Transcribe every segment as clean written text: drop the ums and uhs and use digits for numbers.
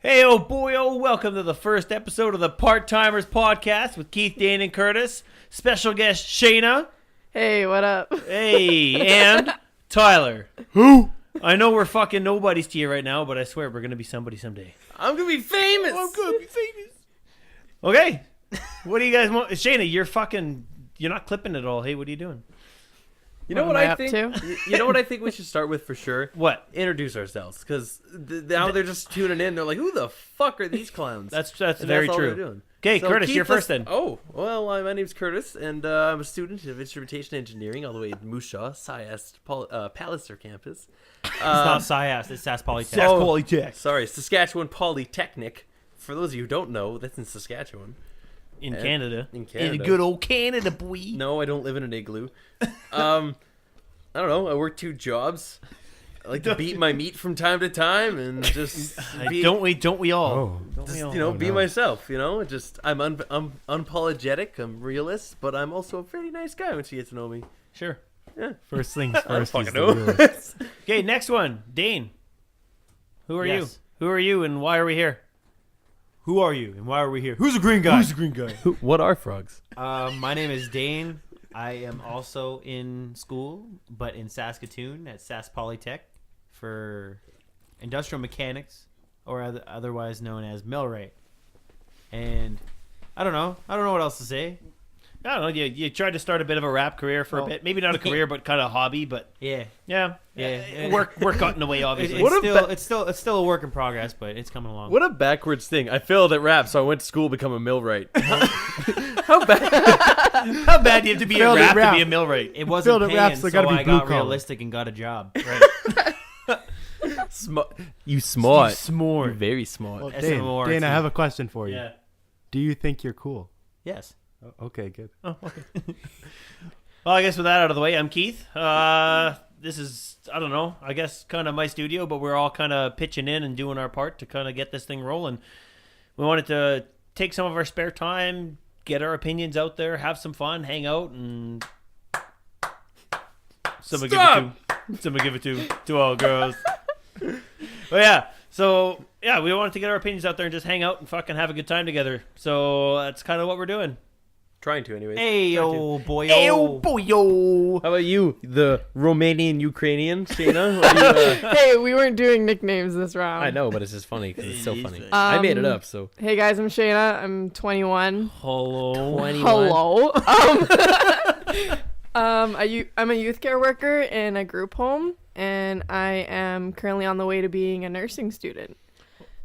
Hey, oh boy, oh, welcome to the first episode of the Part-Timers Podcast with Keith, Dane, and Curtis. Special guest, Shaina. Hey, what up? Hey, and Tyler. Who? I know we're fucking nobodies to you right now, but I swear we're going to be somebody someday. I'm gonna be famous. I'm going to be famous. Okay. What do you guys want? Shaina, you're not clipping it all. Hey, what are you doing? You know what am I I up think? to? You know what I think we should start with for sure? What? Introduce ourselves, because now they're just tuning in. They're like, "Who the fuck are these clowns?" That's And very all true. they're doing. Okay, So Curtis, Keith, you're first then. Oh, well, my name's Curtis, and I'm a student of instrumentation engineering all the way in Moose Jaw, Palliser campus. It's not SciAS, it's SAS Polytech. Oh, Polytech. Sorry, Saskatchewan Polytechnic. For those of you who don't know, that's in Saskatchewan. In Canada. In Canada. In good old Canada, boy. No, I don't live in an igloo. I don't know. I work 2 jobs. I like to beat my meat from time to time and just be, Don't we all? Oh. Don't we all? be myself. Just I'm unapologetic. I'm realist, but I'm also a very nice guy once you get to know me. Sure. Yeah. First things I don't first. fucking he's know. the realist. Okay, next one. Dane. Who are you? Yes. Who are you and why are we here? Who are you and why are we here? Who's the green guy? Who's the green guy? What are frogs? My name is Dane. I am also in school, but in Saskatoon at SAS Polytech for industrial mechanics, or otherwise known as millwright. And I don't know what else to say. I don't know. You tried to start a bit of a rap career for a bit. Maybe not a career, but kind of a hobby. But Yeah. yeah. Work gotten away, obviously. It's still a work in progress, but it's coming along. What a backwards thing. I failed at rap, so I went to school to become a millwright. How bad? How bad do you have to be Failed a at rap to rap. be a millwright? It wasn't Failed at paying, raps, so so gotta be I got blue collar. realistic and got a job. Right. You smart. Smart. You're very smart. Well, SMO Dane, I artsy. have a question for you. Yeah. Do you think you're cool? Yes. Oh, okay, good. Oh, okay. Well, I guess with that out of the way, I'm Keith. This is, I don't know, I guess kind of my studio, but we're all kind of pitching in and doing our part to kind of get this thing rolling. We wanted to take some of our spare time, get our opinions out there, have some fun, hang out, and someone give it to all girls. But yeah, so yeah, we wanted to get our opinions out there and just hang out and fucking have a good time together. So that's kind of what we're doing. Trying to, anyways. Hey, yo, boy. Hey, oh boy, yo. How about you, the Romanian Ukrainian, Shaina? What are you, Hey, we weren't doing nicknames this round. I know, but it's just funny because it's so It is funny. funny. I made it up, so. Hey guys, I'm Shaina. I'm 21. Hello. 21. Hello. I'm a youth care worker in a group home, and I am currently on the way to being a nursing student.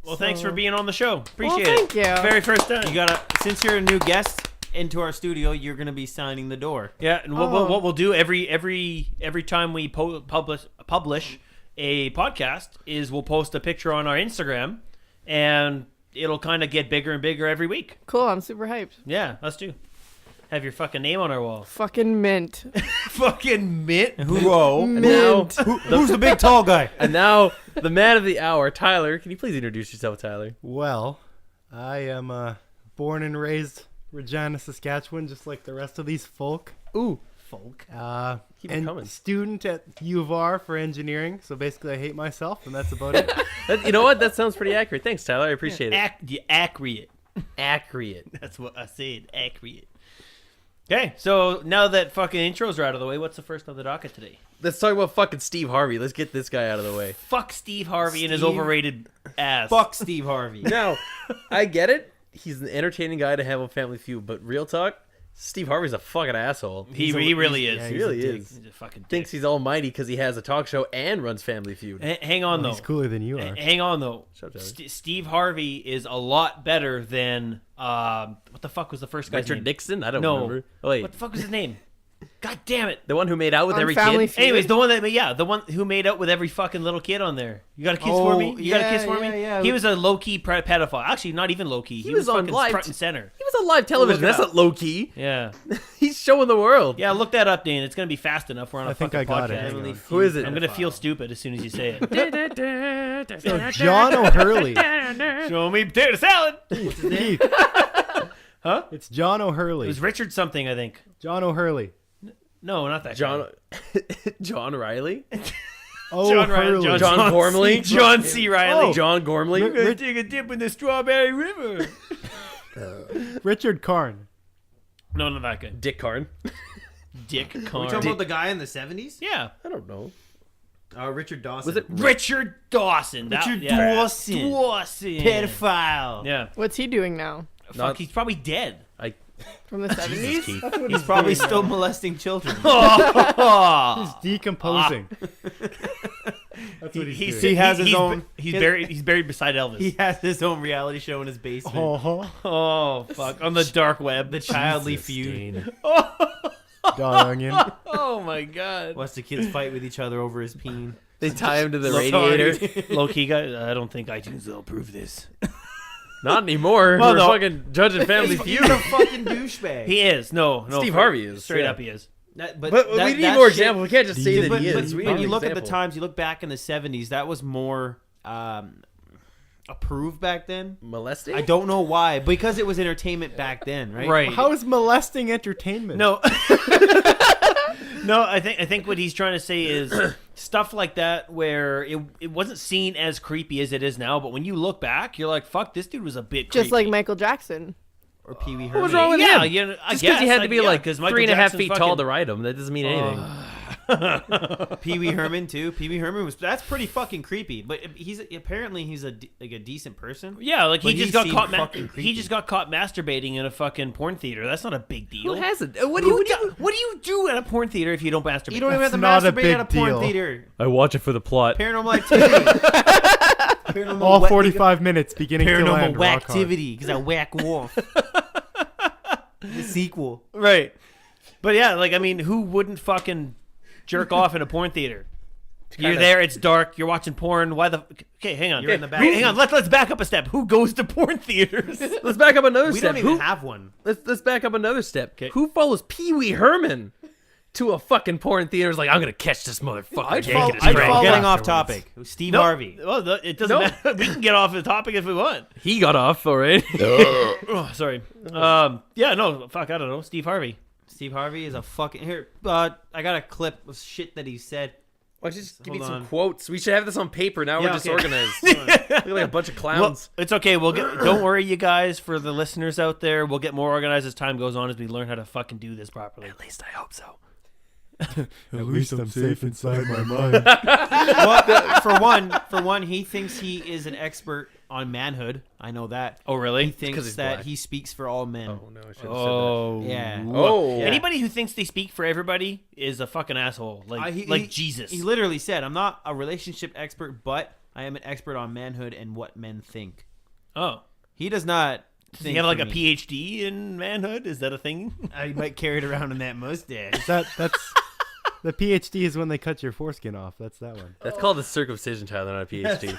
Well, thanks for being on the show. Appreciate Well, it. thank you. Very first time. You gotta, since you're a new guest into our studio, you're gonna be signing the door. Yeah, and what we'll do every time we publish a podcast is we'll post a picture on our Instagram, and it'll kind of get bigger and bigger every week. Cool. I'm super hyped. Yeah, us too. Have your fucking name on our wall. Fucking mint. Fucking mint. Whoa. And now, Who's the big tall guy? and now, the man of the hour, Tyler. Can you please introduce yourself, Tyler? Well, I am born and raised Regina, Saskatchewan, just like the rest of these folk. Ooh. Folk. Keep it And coming. student at U of R for engineering. So basically, I hate myself, and that's about it. You know what? That sounds pretty accurate. Thanks, Tyler. I appreciate it. Accurate. Accurate. That's what I said. Accurate. Okay, so now that fucking intros are out of the way, what's the first on the docket today? Let's talk about fucking Steve Harvey. Let's get this guy out of the way. Fuck Steve Harvey and his Steve- overrated ass. Fuck Steve Harvey. Now, I get it. He's an entertaining guy to have on Family Feud, but real talk, Steve Harvey's a fucking asshole. He really is. yeah, He really he's a is. He's a fucking dick. Thinks he's almighty because he has a talk show and runs Family Feud. Hang on, though. He's cooler than you are. Hang on, though. Shut up, Tyler. Steve Harvey is a lot better than what the fuck was the first guy's Richard name? Nixon? I don't No. remember. Oh, wait. What the fuck was his name? God damn it! The one who made out with On every Family kid? Feud. Anyways, the one who made out with every fucking little kid on there. You got a kiss for me? You got a kiss for me? yeah. He was a low key pedophile. Actually, not even low key. He was on fucking live front and center. He was on live television. Look it That's up. not low key. Yeah, He's showing the world. yeah. Look that up, Dan. It's gonna be fast enough. We're on a I think fucking I got it. podcast. Hang on. Who is it? I'm gonna feel stupid as soon as you say it. So John O'Hurley. Show me potato salad. What's his name? Huh? It's John It O'Hurley. was Richard something, I think. John O'Hurley. No, not that John guy. John Riley? Oh, John Riley, Hurley. John Gormley? John C. Riley. Oh. John Gormley. We're gonna take a dip in the Strawberry River. Richard Karn. No, not that good. Dick Karn. Dick Are we Carn. talking about the guy in the 70s? Yeah. I don't know. Richard Dawson. Was it Richard Dawson. Richard yeah. Dawson. Dawson. Pedophile. Yeah. What's he doing now? Fuck, he's probably dead. From the 70s? Keith. He's probably still molesting children. Oh. He's decomposing. That's what he's doing. He has his own. He's buried beside Elvis. He has his own reality show in his basement. Oh fuck! On the dark web. The childly feud. Dog onion. Oh my god. Watch the kids fight with each other over his peen. They tie him to the Sorry. radiator. Low key, guys. I don't think iTunes will approve this. Not anymore. Well, We're no. fucking judging Family He's Feud. a fucking douchebag. He is. No. Steve for- Harvey is, Straight yeah. up, he is. But we need more examples. We can't just say that But he is. We when need you an look at the example. times, you look back in the 70s, that was more approved back then. Molesting? I don't know why. Because it was entertainment back then, right? Right. How is molesting entertainment? No. No, I think what he's trying to say is stuff like that where it wasn't seen as creepy as it is now, but when you look back, you're like, fuck, this dude was a bit creepy. Just like Michael Jackson. Or Pee Wee Herman. What was wrong with Yeah, him? yeah, I Just because he guess, had to be yeah, like 'cause Michael 3.5 Jackson feet tall to ride him. That doesn't mean anything. Pee Wee Herman too. Pee Wee Herman that's pretty fucking creepy. But he's apparently he's a decent person. Yeah, like But he he just got seemed caught. fucking He creepy. just got caught masturbating in a fucking porn theater. That's not a big deal. Who hasn't? What do you do at a porn theater if you don't masturbate? You don't even have to That's not a masturbate big at a porn deal. theater. I watch it for the plot. Paranormal activity. Paranormal All wet- 45 minutes, beginning to Paranormal end. rock hard. activity because I whack wolf. The sequel. Right. But yeah, like I mean, who wouldn't fucking jerk off in a porn theater? You're there, it's dark, you're watching porn. Why the? Okay, hang on. You're in the back. Hang on. Let's back up a step. Who goes to porn theaters? Let's back up another We step. don't even have one. Let's back up another step. 'Kay. Who follows Pee Wee Herman to a fucking porn theater? Is like, I'm gonna catch this motherfucker. I'd yanking follow- his I'd brain. follow- Getting off afterwards. topic. Steve No. Harvey. Well, it doesn't No. matter. We can get off the topic if we want. He got off already. Oh, sorry. Yeah, no, fuck, I don't know. Steve Harvey. Steve Harvey is a fucking here. I got a clip of shit that he said. Why don't you just give me Hold some on. quotes? We should have this on paper. Now Yeah, we're just okay. organized. Look like a bunch of Well, clowns. it's okay. We'll get. Don't worry, you guys. For the listeners out there, we'll get more organized as time goes on as we learn how to fucking do this properly. At least I hope so. At least I'm safe inside my mind. Well, for one, he thinks he is an expert on manhood. I know that. Oh, really? He 'cause thinks he's that black. he speaks for all men. Oh no, I should have Oh, Yeah. said that. Oh, Yeah. Anybody who thinks they speak for everybody is a fucking asshole. Like, He- Jesus. He literally said, "I'm not a relationship expert, but I am an expert on manhood and what men think." Oh, He does not. does he have like a PhD in manhood? Is that a thing? He might carry it around in that mustache. That's the PhD is when they cut your foreskin off. That's that one. That's called a circumcision, Tyler, not a PhD.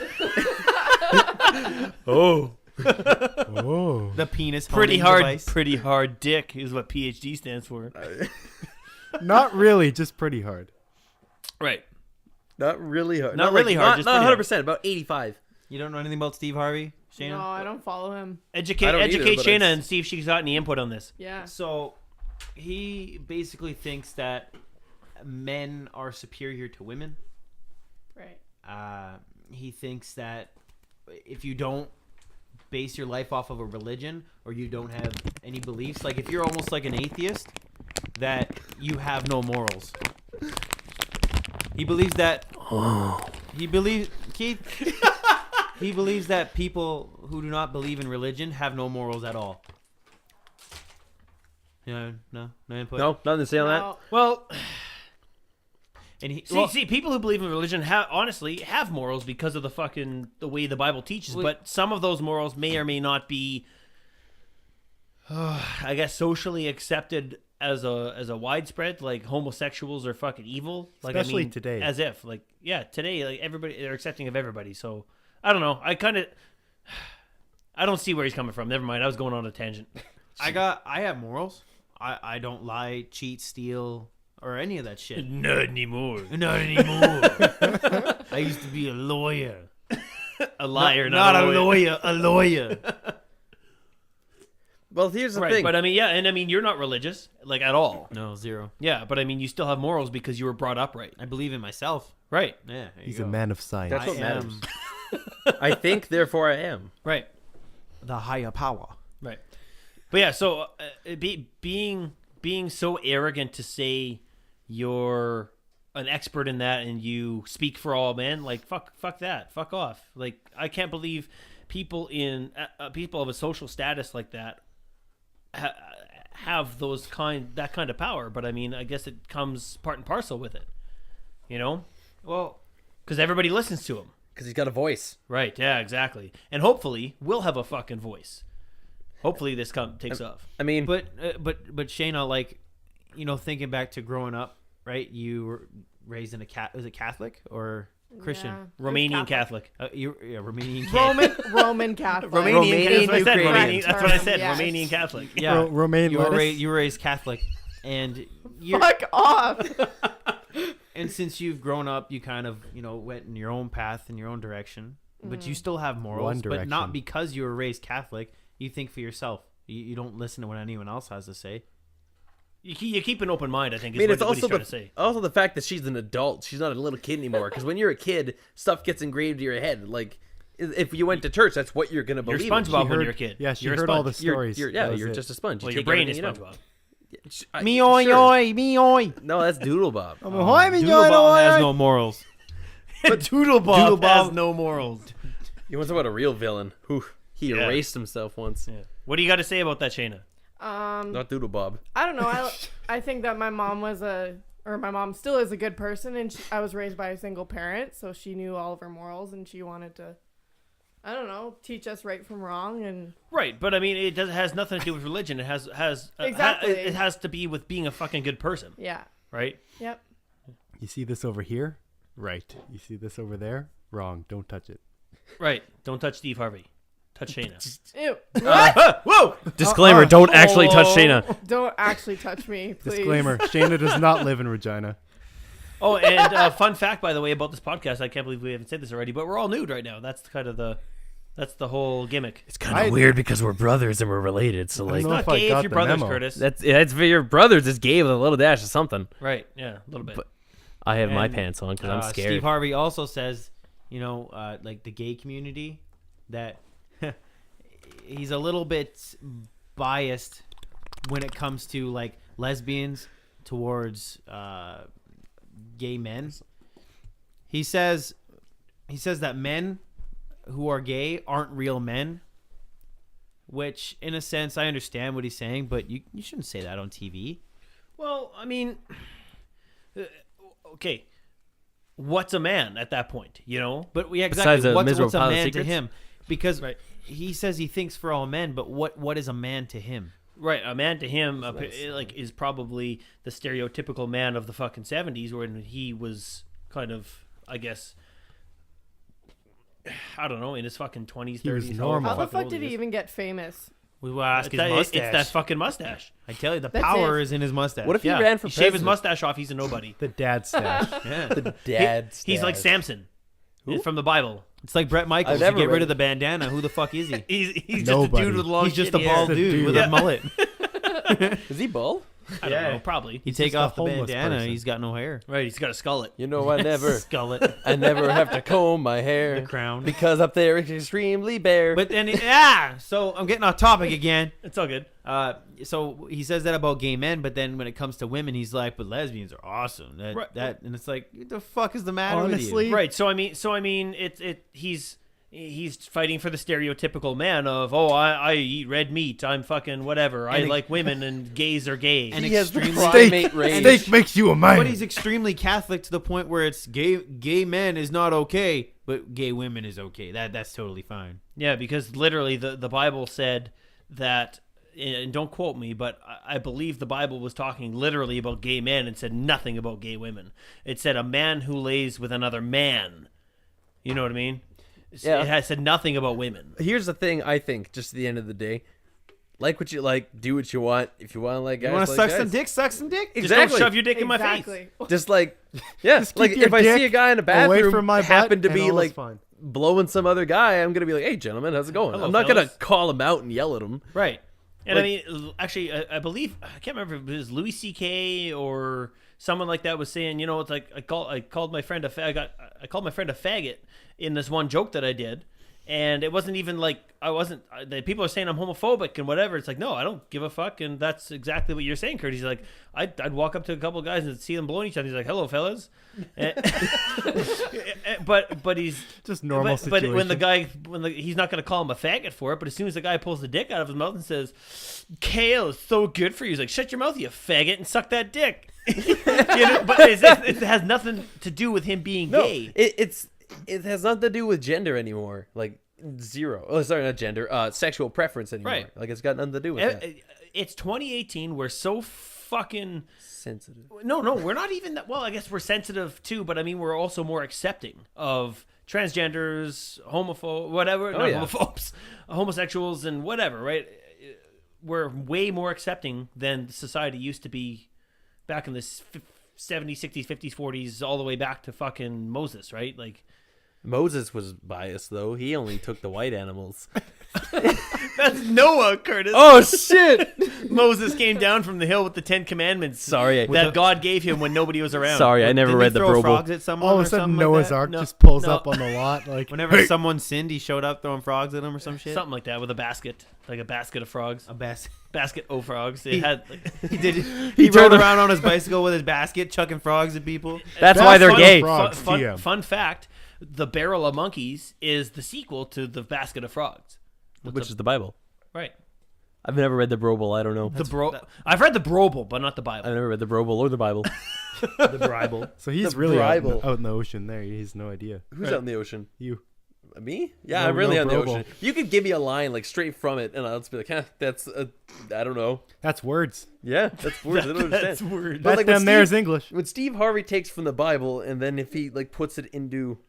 Oh, Oh. The penis pretty honing hard. device. Pretty hard dick is what PhD stands for. Not really, just pretty hard. Right. Not really hard. Not really hard, just Not pretty 100%. About 85. You don't know anything about Steve Harvey, Shaina? No, I don't follow him. Educate I don't either, educate but Shaina it's- and see if she's got any input on this. Yeah. So, he basically thinks that men are superior to women. Right. He thinks that if you don't base your life off of a religion or you don't have any beliefs, like if you're almost like an atheist, that you have no morals. He believes that. He believes Keith. He believes that people who do not believe in religion have no morals at all. No input. No, nothing to say on that. No. Well, And he see, people who believe in religion honestly have morals because of the way the Bible teaches. Well- But some of those morals may or may not be, I guess, socially accepted as a widespread. Like homosexuals are fucking evil. Like Especially today. As if today, like everybody, they're accepting of everybody. So I don't know. I don't see where he's coming from. Never mind. I was going on a tangent. I have morals. I don't lie, cheat, steal, or any of that shit. Not anymore. Not anymore. I used to be a lawyer. A liar, not not a lawyer. A lawyer. Well, here's the Right, thing. but I mean, you're not religious, like at all. No, zero. Yeah, but I mean, you still have morals because you were brought up right. I believe in myself. Right. Yeah, there you He's go. a man of science. That's what I matters. am I think, therefore I am. Right. the higher power. Right. But yeah, so being so arrogant to say you're an expert in that and you speak for all men, like fuck that, fuck off. Like I can't believe people in people of a social status like that have that kind of power. But I mean, I guess it comes part and parcel with it, you know? Well, Because everybody listens to him. Because he's got a voice. Right. Yeah. Exactly. And hopefully we'll have a fucking voice. Hopefully this takes off. I mean, but Shaina, like, you know, thinking back to growing up, right? You were raised in was it Catholic or Christian? Yeah. Romanian Catholic. Romanian Catholic. Roman Catholic. Romanian. That's what I said. Ukrainian. That's what I said. Yes. Romanian Catholic. Yeah, Romaine you were, lettuce? you were raised Catholic, and you're, Fuck off. and since you've grown up, you kind of, you know, went in your own path in your own direction, but you still have morals, One but direction. not because you were raised Catholic. You think for yourself. You don't listen to what anyone else has to say. You keep an open mind, I think, I mean, is it's what he's also trying to say. also the fact that she's an adult. She's not a little kid anymore. Because when you're a kid, stuff gets engraved to your head. Like, if you went to church, that's what you're going to You're believe. SpongeBob She when heard- you're a kid. Yeah, she You're a heard all the sponge. stories. You're That was you're it. just a sponge. You Well, your take brain is everything you know. SpongeBob. Me oi Sure. oi, me oi. No, that's Doodle Bob. Doodleball has no morals. But Doodlebop Doodlebop- has no morals. You want to talk about a real villain? Who he Yeah. erased himself once. Yeah. What do you got to say about that, Shaina? Not Doodle Bob. I don't know. I think that my mom my mom still is a good person, and I was raised by a single parent, so she knew all of her morals, and she wanted to, I don't know, teach us right from wrong, and Right, but I mean, it has nothing to do with religion. It has Exactly. it has to be with being a fucking good person, yeah, right? yep. You see this over here? Right. You see this over there? Wrong. Don't touch it. Right. Don't touch Steve Harvey. Touch Shaina. Ew. What? Whoa! Disclaimer: don't actually touch Shaina. Don't actually touch me, please. Disclaimer: Shaina does not live in Regina. Oh, and fun fact, by the way, about this podcast. I can't believe we haven't said this already, but we're all nude right now. That's kind of the whole gimmick. It's kind of weird because we're brothers and we're related. So I like, don't know Not if I gay got if you're the brothers, memo. Curtis. it's for your brothers. It's gay with a little dash of something. Right? Yeah, a little bit. But- I have my And, pants on because I'm scared. Steve Harvey also says, you know, like the gay community, that he's a little bit biased when it comes to like lesbians towards gay men. He says that men who are gay aren't real men, which in a sense I understand what he's saying, but you shouldn't say that on TV. Well, I mean, okay, what's a man at that point? You know? But yeah, Besides exactly. a What's miserable a pile of man to secrets? him? Because Right. he says he thinks for all men, but what is a man to him? Right, a man to him, like, is probably the stereotypical man of the fucking 70s, when he was kind of, I guess, I don't know, in his fucking 20s, 30s. He was however normal. How the fucking fuck old did he is. even get famous? We will ask It's his that, it's that fucking mustache. I tell you, the That's power it. is in his mustache. What if Yeah, he ran for shave his president? mustache off, he's a nobody. The dad stash. Yeah. The dad. He's like Samson from the Bible. It's like Brett Michaels. I've You never get read rid it. of the bandana. Who the fuck is he? He's just Nobody. a dude with long He's just a shitty bald hair. He's a dude with dude. a mullet. Is he bald? I don't know, probably. You take just a off the homeless bandana, person. he's got no hair. Right, he's got a skullet. You know, I never Skullet, have to comb my hair the crown. because up there it's extremely bare. But then, so I'm getting off topic again. It's all good. So he says that about gay men, but then when it comes to women, he's like, "But lesbians are awesome." Right. And it's like, what the fuck is the matter Honestly, with you? Right, so I mean, he's fighting for the stereotypical man of, oh, I eat red meat, I'm fucking whatever, I And like women and gays are gay. And he has the extremely- primate range. steak makes you a man. But he's extremely Catholic to the point where it's gay men is not okay, but gay women is okay. That's totally fine. Yeah, because literally the Bible said that, and don't quote me, but I believe the Bible was talking literally about gay men and said nothing about gay women. It said a man who lays with another man. You know what I mean? Yeah. It has said nothing about women. Here's the thing. I think just at the end of the day, like what you like, do what you want. If you want to like guys, You want to like suck some guys. dick? Suck some dick. Just Exactly. don't shove your dick in my face. Exactly. Just like, yeah, Just like keep your if I see dick a guy in a away bathroom from my butt happen to and be all is like fine. blowing some other guy, I'm gonna be like, hey, gentlemen, how's it going? Hello, I'm not gonna fellas. call him out and yell at him. Right. And Like- I mean, actually, I believe, I can't remember if it was Louis C.K. or someone like that was saying, you know, it's like I called my friend I called my friend a faggot in this one joke that I did. And it wasn't even like the people are saying I'm homophobic and whatever. It's like, no, I don't give a fuck. And that's exactly what you're saying, Kurt. He's like, I'd walk up to a couple of guys and see them blowing each other. He's like, hello, fellas. but he's just normal but situation. when he's not going to call him a faggot for it. But as soon as the guy pulls the dick out of his mouth and says, kale is so good for you. He's like, shut your mouth, you faggot, and suck that dick. You know, but it has nothing to do with him being gay. It has nothing to do with gender anymore. Like zero. Oh, sorry, not gender. Sexual preference anymore. Right. Like it's got nothing to do with that. It's 2018. We're so fucking Sensitive. No, we're not even that. Well, I guess we're sensitive too, but I mean, we're also more accepting of transgenders, homophobes, homosexuals, and whatever. Right? We're way more accepting than society used to be back in the 70s, 60s, 50s, 40s, all the way back to fucking Moses. Right? Like. Moses was biased though. He only took the white animals. That's Noah, Curtis. Oh shit! Moses came down from the hill with the 10 Commandments. Sorry, that God gave him when nobody was around. Sorry, I never read the throw Bible. frogs at someone All of or a sudden, something Noah's like that? Ark No. just pulls No. up on the lot. Like Whenever someone sinned, he showed up throwing frogs at them or some shit. Something like that with a basket, like a basket of frogs, A basket. basket of frogs. It had. He did. He rode around on his bicycle with his basket, chucking frogs at people. That's why they're fun, gay. Frogs, TM. Fun fact: the Barrel of Monkeys is the sequel to the Basket of Frogs. Which is the Bible. Right. I've never read the Brobel. I don't know. I've read the Brobel, but not the Bible. I've never read the Brobel or the Bible. The Bible. so he's The really Bible. out in the ocean there. He has no idea. Who's out in the ocean? You. Me? Yeah, No, I'm really no on the Brobel. ocean. You could give me a line like straight from it, and I'll just be like, that's I don't know. That's words. Yeah, that's words. I don't understand. That's weird. But That like when them there's Steve- English. When Steve Harvey takes from the Bible, and then if he like puts it into,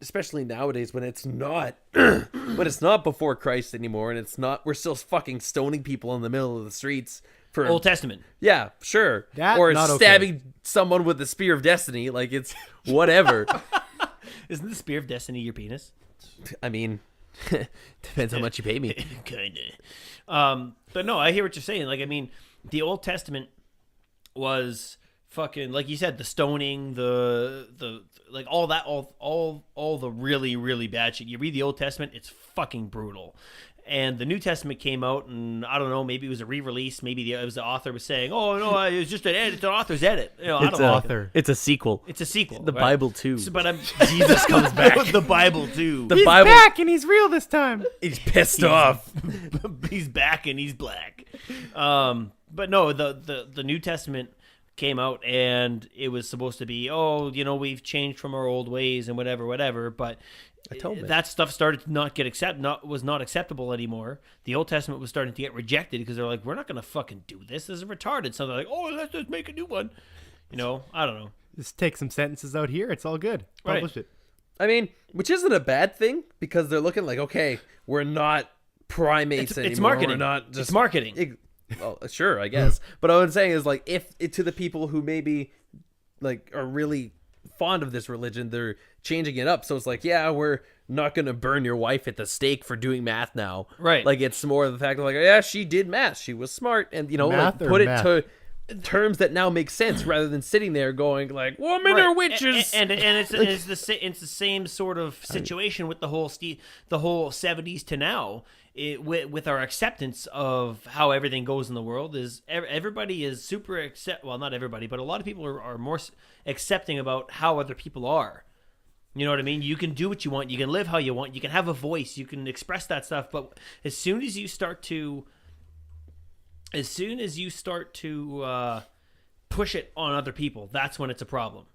especially nowadays when it's not, but it's not before Christ anymore, and it's not, we're still fucking stoning people in the middle of the streets for Old Testament. Yeah, sure. That, or not okay. stabbing someone with the spear of destiny, like it's whatever. Isn't the Spear of Destiny your penis? I mean, depends how much you pay me. Kinda. But no, I hear what you're saying. Like, I mean, the Old Testament was fucking, like you said, the stoning, the like all that, all the really, really bad shit. You read the Old Testament, it's fucking brutal. And the New Testament came out, and I don't know, maybe it was a re-release. Maybe it was the author was saying, "Oh no, it was just an edit. It's an author's edit." You know, I It's don't know. Author. It's a sequel. It's a sequel. The right? Bible too. So, but Jesus comes back. the Bible too. The He's Bible. back and he's real this time. He's pissed off. He's back and he's black. But no, the New Testament came out, and it was supposed to be, oh, you know, we've changed from our old ways and whatever. But Atonement. that stuff started to not get was not acceptable anymore. The Old Testament was starting to get rejected because they're like, we're not gonna fucking do this. This is retarded. So they're like, oh, let's just make a new one. You know, I don't know. Just take some sentences out here. It's all good. Right. Publish it. I mean, which isn't a bad thing because they're looking like, okay, we're not primates anymore. It's marketing. We're not just It's marketing. Well, sure, I guess. But what I'm saying is, like, if to the people who maybe like are really fond of this religion, they're changing it up. So it's like, yeah, we're not gonna burn your wife at the stake for doing math now, Right. Like, it's more of the fact of like, yeah, she did math, she was smart, and you know, Math like, or put meth? it to terms that now make sense rather than sitting there going like, women are witches. And it's the same sort of situation with the whole 70s to now. With our acceptance of how everything goes in the world, is everybody is super well, not everybody, but a lot of people are more accepting about how other people are. You know what I mean? You can do what you want, you can live how you want, you can have a voice, you can express that stuff. But as soon as you start to push it on other people, that's when it's a problem.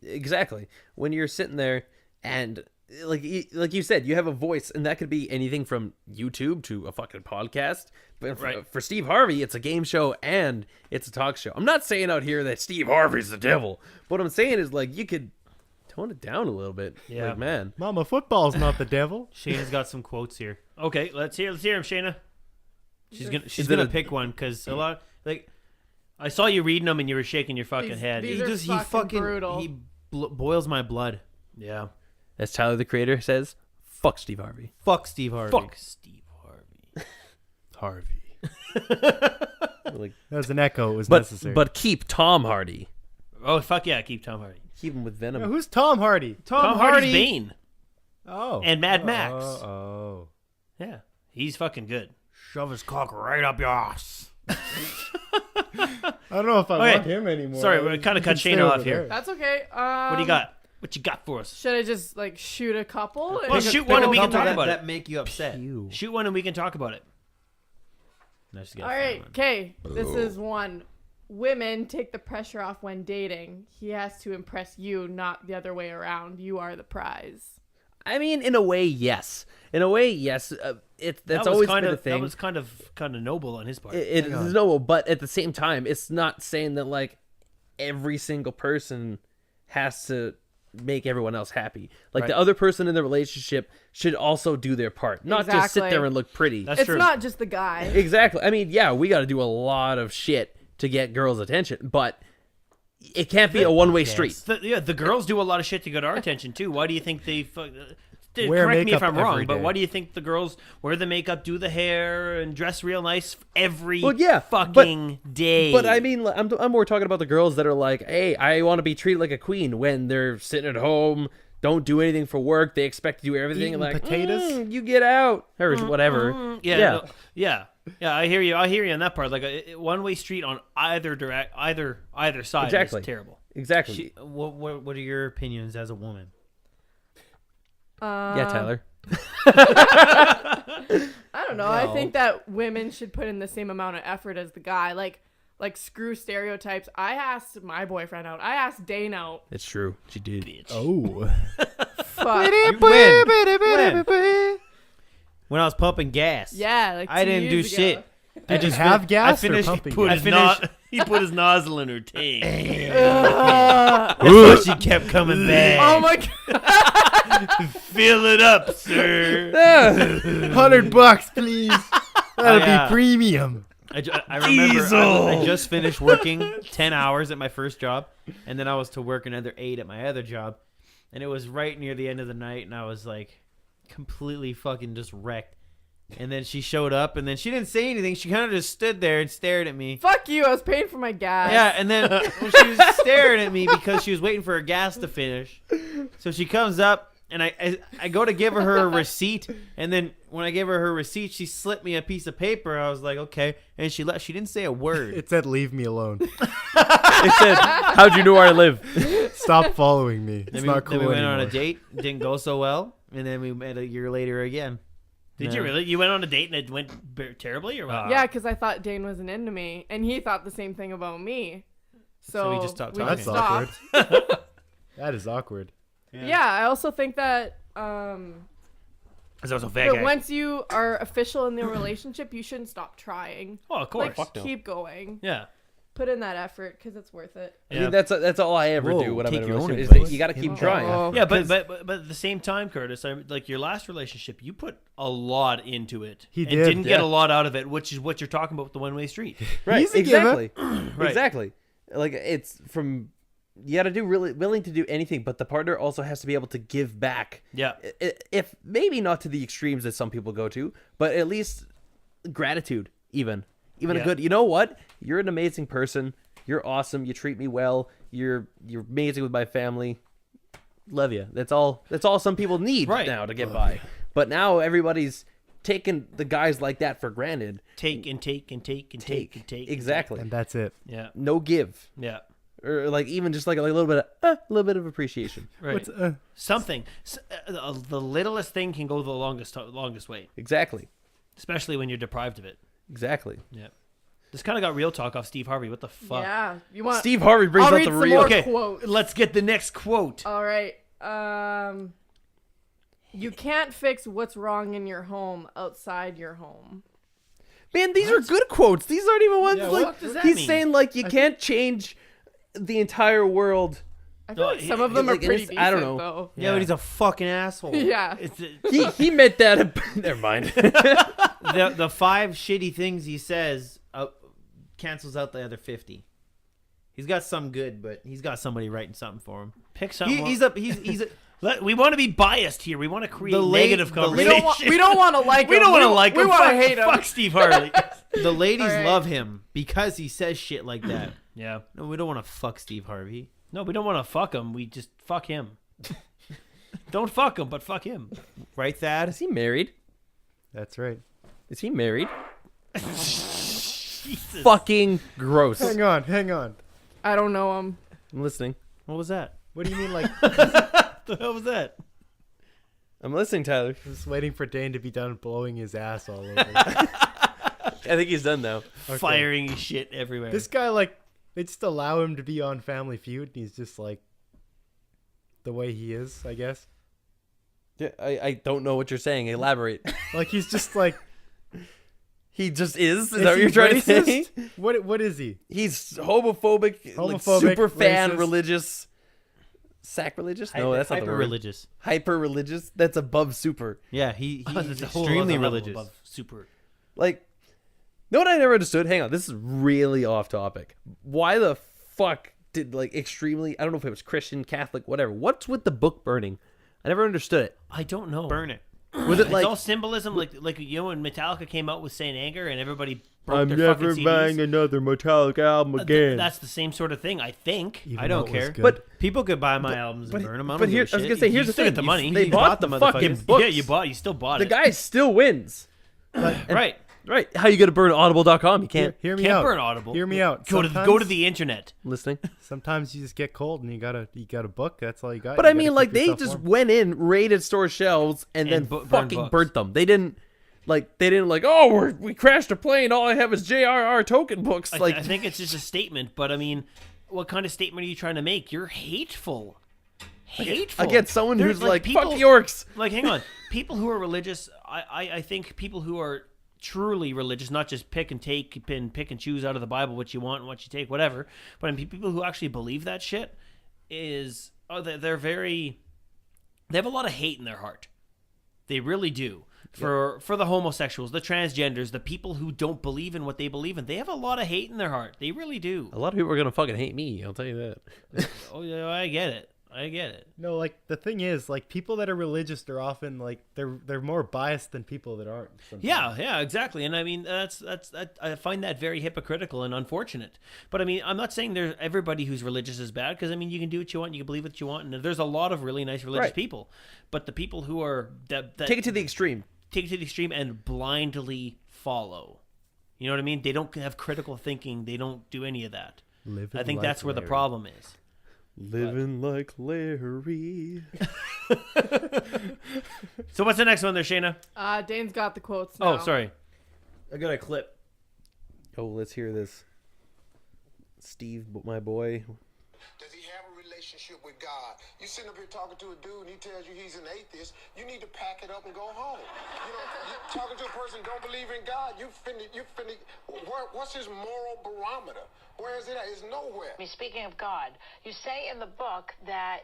Exactly. When you're sitting there and like you said, you have a voice, and that could be anything from YouTube to a fucking podcast. But Right. for Steve Harvey, it's a game show and it's a talk show. I'm not saying out here that Steve Harvey's the devil. What I'm saying is, like, you could tone it down a little bit. Yeah. Like, man. Mama, football's not the devil. Shayna's got some quotes here. Okay, let's hear him, Shaina. She's Is it gonna a- pick one because a lot like I saw you reading them and you were shaking your fucking head. these are fucking brutal. he boils my blood. Yeah. As Tyler the Creator says, fuck Steve Harvey. Fuck Steve Harvey. Fuck Steve Harvey. Harvey. Like, That was an echo. It was but necessary. but keep Tom Hardy. Oh fuck yeah, keep Tom Hardy. Keep him with Venom. Who's Tom Hardy? Tom Hardy's Bane Oh. and Mad Max. Oh. Yeah, he's fucking good. Shove his cock right up your ass. I don't know if I Okay. want him anymore. Sorry, we kinda You cut can stay Shaina over off here. there. That's okay. What do you got? What you got for us? Should I just like shoot a couple? Well, shoot one and we can talk that, about that it. make you upset. Shoot one and we can talk about it. No, just All get a right. fun one. Okay. This is one. Women take the pressure off when dating. He has to impress you, not the other way around. You are the prize. I mean, in a way, yes. In a way, yes. That's That was always kind been of a thing. That was kind of noble on his part. It is noble, but at the same time, it's not saying that like every single person has to make everyone else happy. Like the other person in the relationship should also do their part, not just sit Exactly. there and look pretty. That's It's true. not just the guy. Exactly. I mean, yeah, we got to do a lot of shit to get girls' attention, but it can't be a one-way street. The girls do a lot of shit to get our attention too. Why do you think they? Wear Correct me if makeup I'm wrong, every but day. why do you think the girls wear the makeup, do the hair, and dress real nice every Well, yeah, fucking day? But I mean, I'm more talking about the girls that are like, hey, I want to be treated like a queen when they're sitting at home, don't do anything for work, they expect to do everything. Eating Like, potatoes? you get out or whatever. yeah. I hear you. On that part. Like a one-way street on either side Exactly. is terrible. Exactly. What are your opinions as a woman? Yeah, Tyler. I don't know. I think that women should put in the same amount of effort as the guy. Like screw stereotypes. I asked my boyfriend out. I asked Dane out. It's true. She did. Oh. Fuck. When I was pumping gas. Yeah, like I 2 didn't do years ago. shit. Did you have gas I finished- or pumping Put gas? his he put his nozzle in her tank. So she kept coming back. Oh my god. Fill it up, sir. $100, please. That'll yeah. be premium. I remember I just finished working 10 hours at my first job, and then I was to work another 8 at my other job, and it was right near the end of the night, and I was like completely fucking just wrecked. And then she showed up, and then she didn't say anything. She kind of just stood there and stared at me. Fuck you. I was paying for my gas. Yeah, and then when she was staring at me because she was waiting for her gas to finish. So she comes up, and I go to give her a receipt, and then when I gave her her receipt, she slipped me a piece of paper. I was like, okay, and she left. She didn't say a word. It said, leave me alone. It said, how'd you know where I live? Stop following me. It's Then not cool then we went anymore. on a date. Didn't go so well, and then we met a year later again. Did you really? You went on a date and it went terribly, or what? Yeah, because I thought Dane wasn't into me, and he thought the same thing about me. So we just stopped we talking. That's stopped. awkward. That is awkward. Yeah, I also think that Because I was a fat that guy. once you are official in the relationship, you shouldn't stop trying. Oh, of course. Like, keep going. Yeah. Put in that effort because it's worth it. I mean, that's all I ever Whoa, do when I'm take in a your own relationship. Is advice. that you got to keep Oh. trying. Yeah, but at the same time, Curtis, like your last relationship, you put a lot into it. He and did, didn't get yeah. a lot out of it, which is what you're talking about with the one-way street. Right. He's a giver. Exactly. Right. Exactly. Like it's from you got to do really willing to do anything, but the partner also has to be able to give back. Yeah. If maybe not to the extremes that some people go to, but at least gratitude, even a Yeah. good. You know what? You're an amazing person. You're awesome. You treat me well. You're amazing with my family. Love you. That's all some people need Right. now to get by. But now everybody's taking the guys like that for granted. Take and take and take and take and take. Exactly. And that's it. Yeah. No give. Yeah. Or like even just like a little bit of appreciation. Right. What's, Something. The littlest thing can go the longest way, Exactly. especially when you're deprived of it. Exactly. Yeah. This kind of got real talk off Steve Harvey. What the fuck? Yeah. You want? Steve Harvey brings I'll out read the some real. more Okay. quotes. Let's get the next quote. All right. You can't fix what's wrong in your home outside your home. Man, these are good quotes. These aren't even ones what like does that he's mean? saying like you can't change the entire world. I feel No, like some of them like, are it pretty is- decent, I don't know. though. Yeah, but he's a fucking asshole. Yeah. He meant that. Never mind. The 5 shitty things he says cancels out the other 50. He's got some good, but he's got somebody writing something for him. Pick something. He's a We want to be biased here. We want to create The negative the We conversation. don't want to like We him. don't want to like We him. want to Fuck- hate him. Fuck Steve Harvey. the ladies All right. love him because he says shit like that. Yeah. No, we don't want to fuck Steve Harvey. No, we don't want to fuck him. We just fuck him. Don't fuck him, but fuck him. Right, Thad? Is he married? That's right. Is he married? Jesus. Fucking gross. Hang on. I don't know him. I'm listening. What was that? What do you mean, like, The hell was that? I'm listening, Tyler. just waiting for Dane to be done blowing his ass all over? I think he's done now. Okay. Firing shit everywhere. This guy, like, they just allow him to be on Family Feud, and he's just like the way he is, I guess. Yeah, I don't know what you're saying. Elaborate. Like, he's just like. He just is. Is Is that what he you're trying to say? racist? What is he? He's homophobic, like Homophobic, super fan, racist. religious, sacrilegious. No, that's not the hyper word. religious. Hyper religious. That's above super. Yeah, he's There's a whole extremely other level religious. above super. Like, know what I never understood? Hang on, this is really off topic. Why the fuck did like extremely? I don't know if it was Christian, Catholic, whatever. What's with the book burning? I never understood it. I don't know. Burn it. Was it It's like all symbolism, like when Metallica came out with Saint Anger and everybody broke their fucking CDs. another Metallica album That's the same sort of thing, I think. Even I don't though it was care. good. But People could buy my albums and burn them. I don't but give here, a I was shit. gonna say, here's You the still thing. get the money. They You bought bought the the fucking motherfuckers. books. Yeah, you still bought The it. guy still wins. Right. Right? How you gonna burn Audible.com? You can't. hear me Can't out. burn Audible. Hear me out. Go to Sometimes- the internet. Listening. Sometimes you just get cold and you got a book. That's all you got. But You I gotta mean, keep like they yourself just warm. went in, raided store shelves, and then burn fucking books. burnt them. They didn't like, oh, we crashed a plane. All I have is JRR token books. Like, I think it's just a statement, but I mean, what kind of statement are you trying to make? You're hateful. Hateful. against someone There's, who's like, people, fuck the orcs. Like, hang on. People who are religious, I think people who are truly religious, not just pick and choose out of the Bible what you want and what you take, whatever. But I mean, people who actually believe that shit they're very. They have a lot of hate in their heart. They really do. For the homosexuals, the transgenders, the people who don't believe in what they believe in, they have a lot of hate in their heart. They really do. A lot of people are gonna fucking hate me. I'll tell you that. Oh yeah, I get it. No, like the thing is, like people that are religious, they're often like they're more biased than people that aren't. Sometimes. Yeah, exactly. And I mean, that's I find that very hypocritical and unfortunate. But I mean, I'm not saying there's everybody who's religious is bad, because I mean, you can do what you want, you can believe what you want, and there's a lot of really nice religious Right. people. But the people who are that Take it to the extreme. take it to the extreme and blindly follow. You know what I mean? They don't have critical thinking. They don't do any of that. Living I think like that's where the Larry. problem is. Living like Larry. So what's the next one there, Shaina? Dane's got the quotes now. Oh, sorry. I got a clip. Oh, let's hear this. Steve, my boy. Does he have a relationship with God? You sitting up here talking to a dude and he tells you he's an atheist, you need to pack it up and go home. You know, you're talking to a person who don't believe in God, what's his moral barometer? Where is it at? It's nowhere. I mean, speaking of God, you say in the book that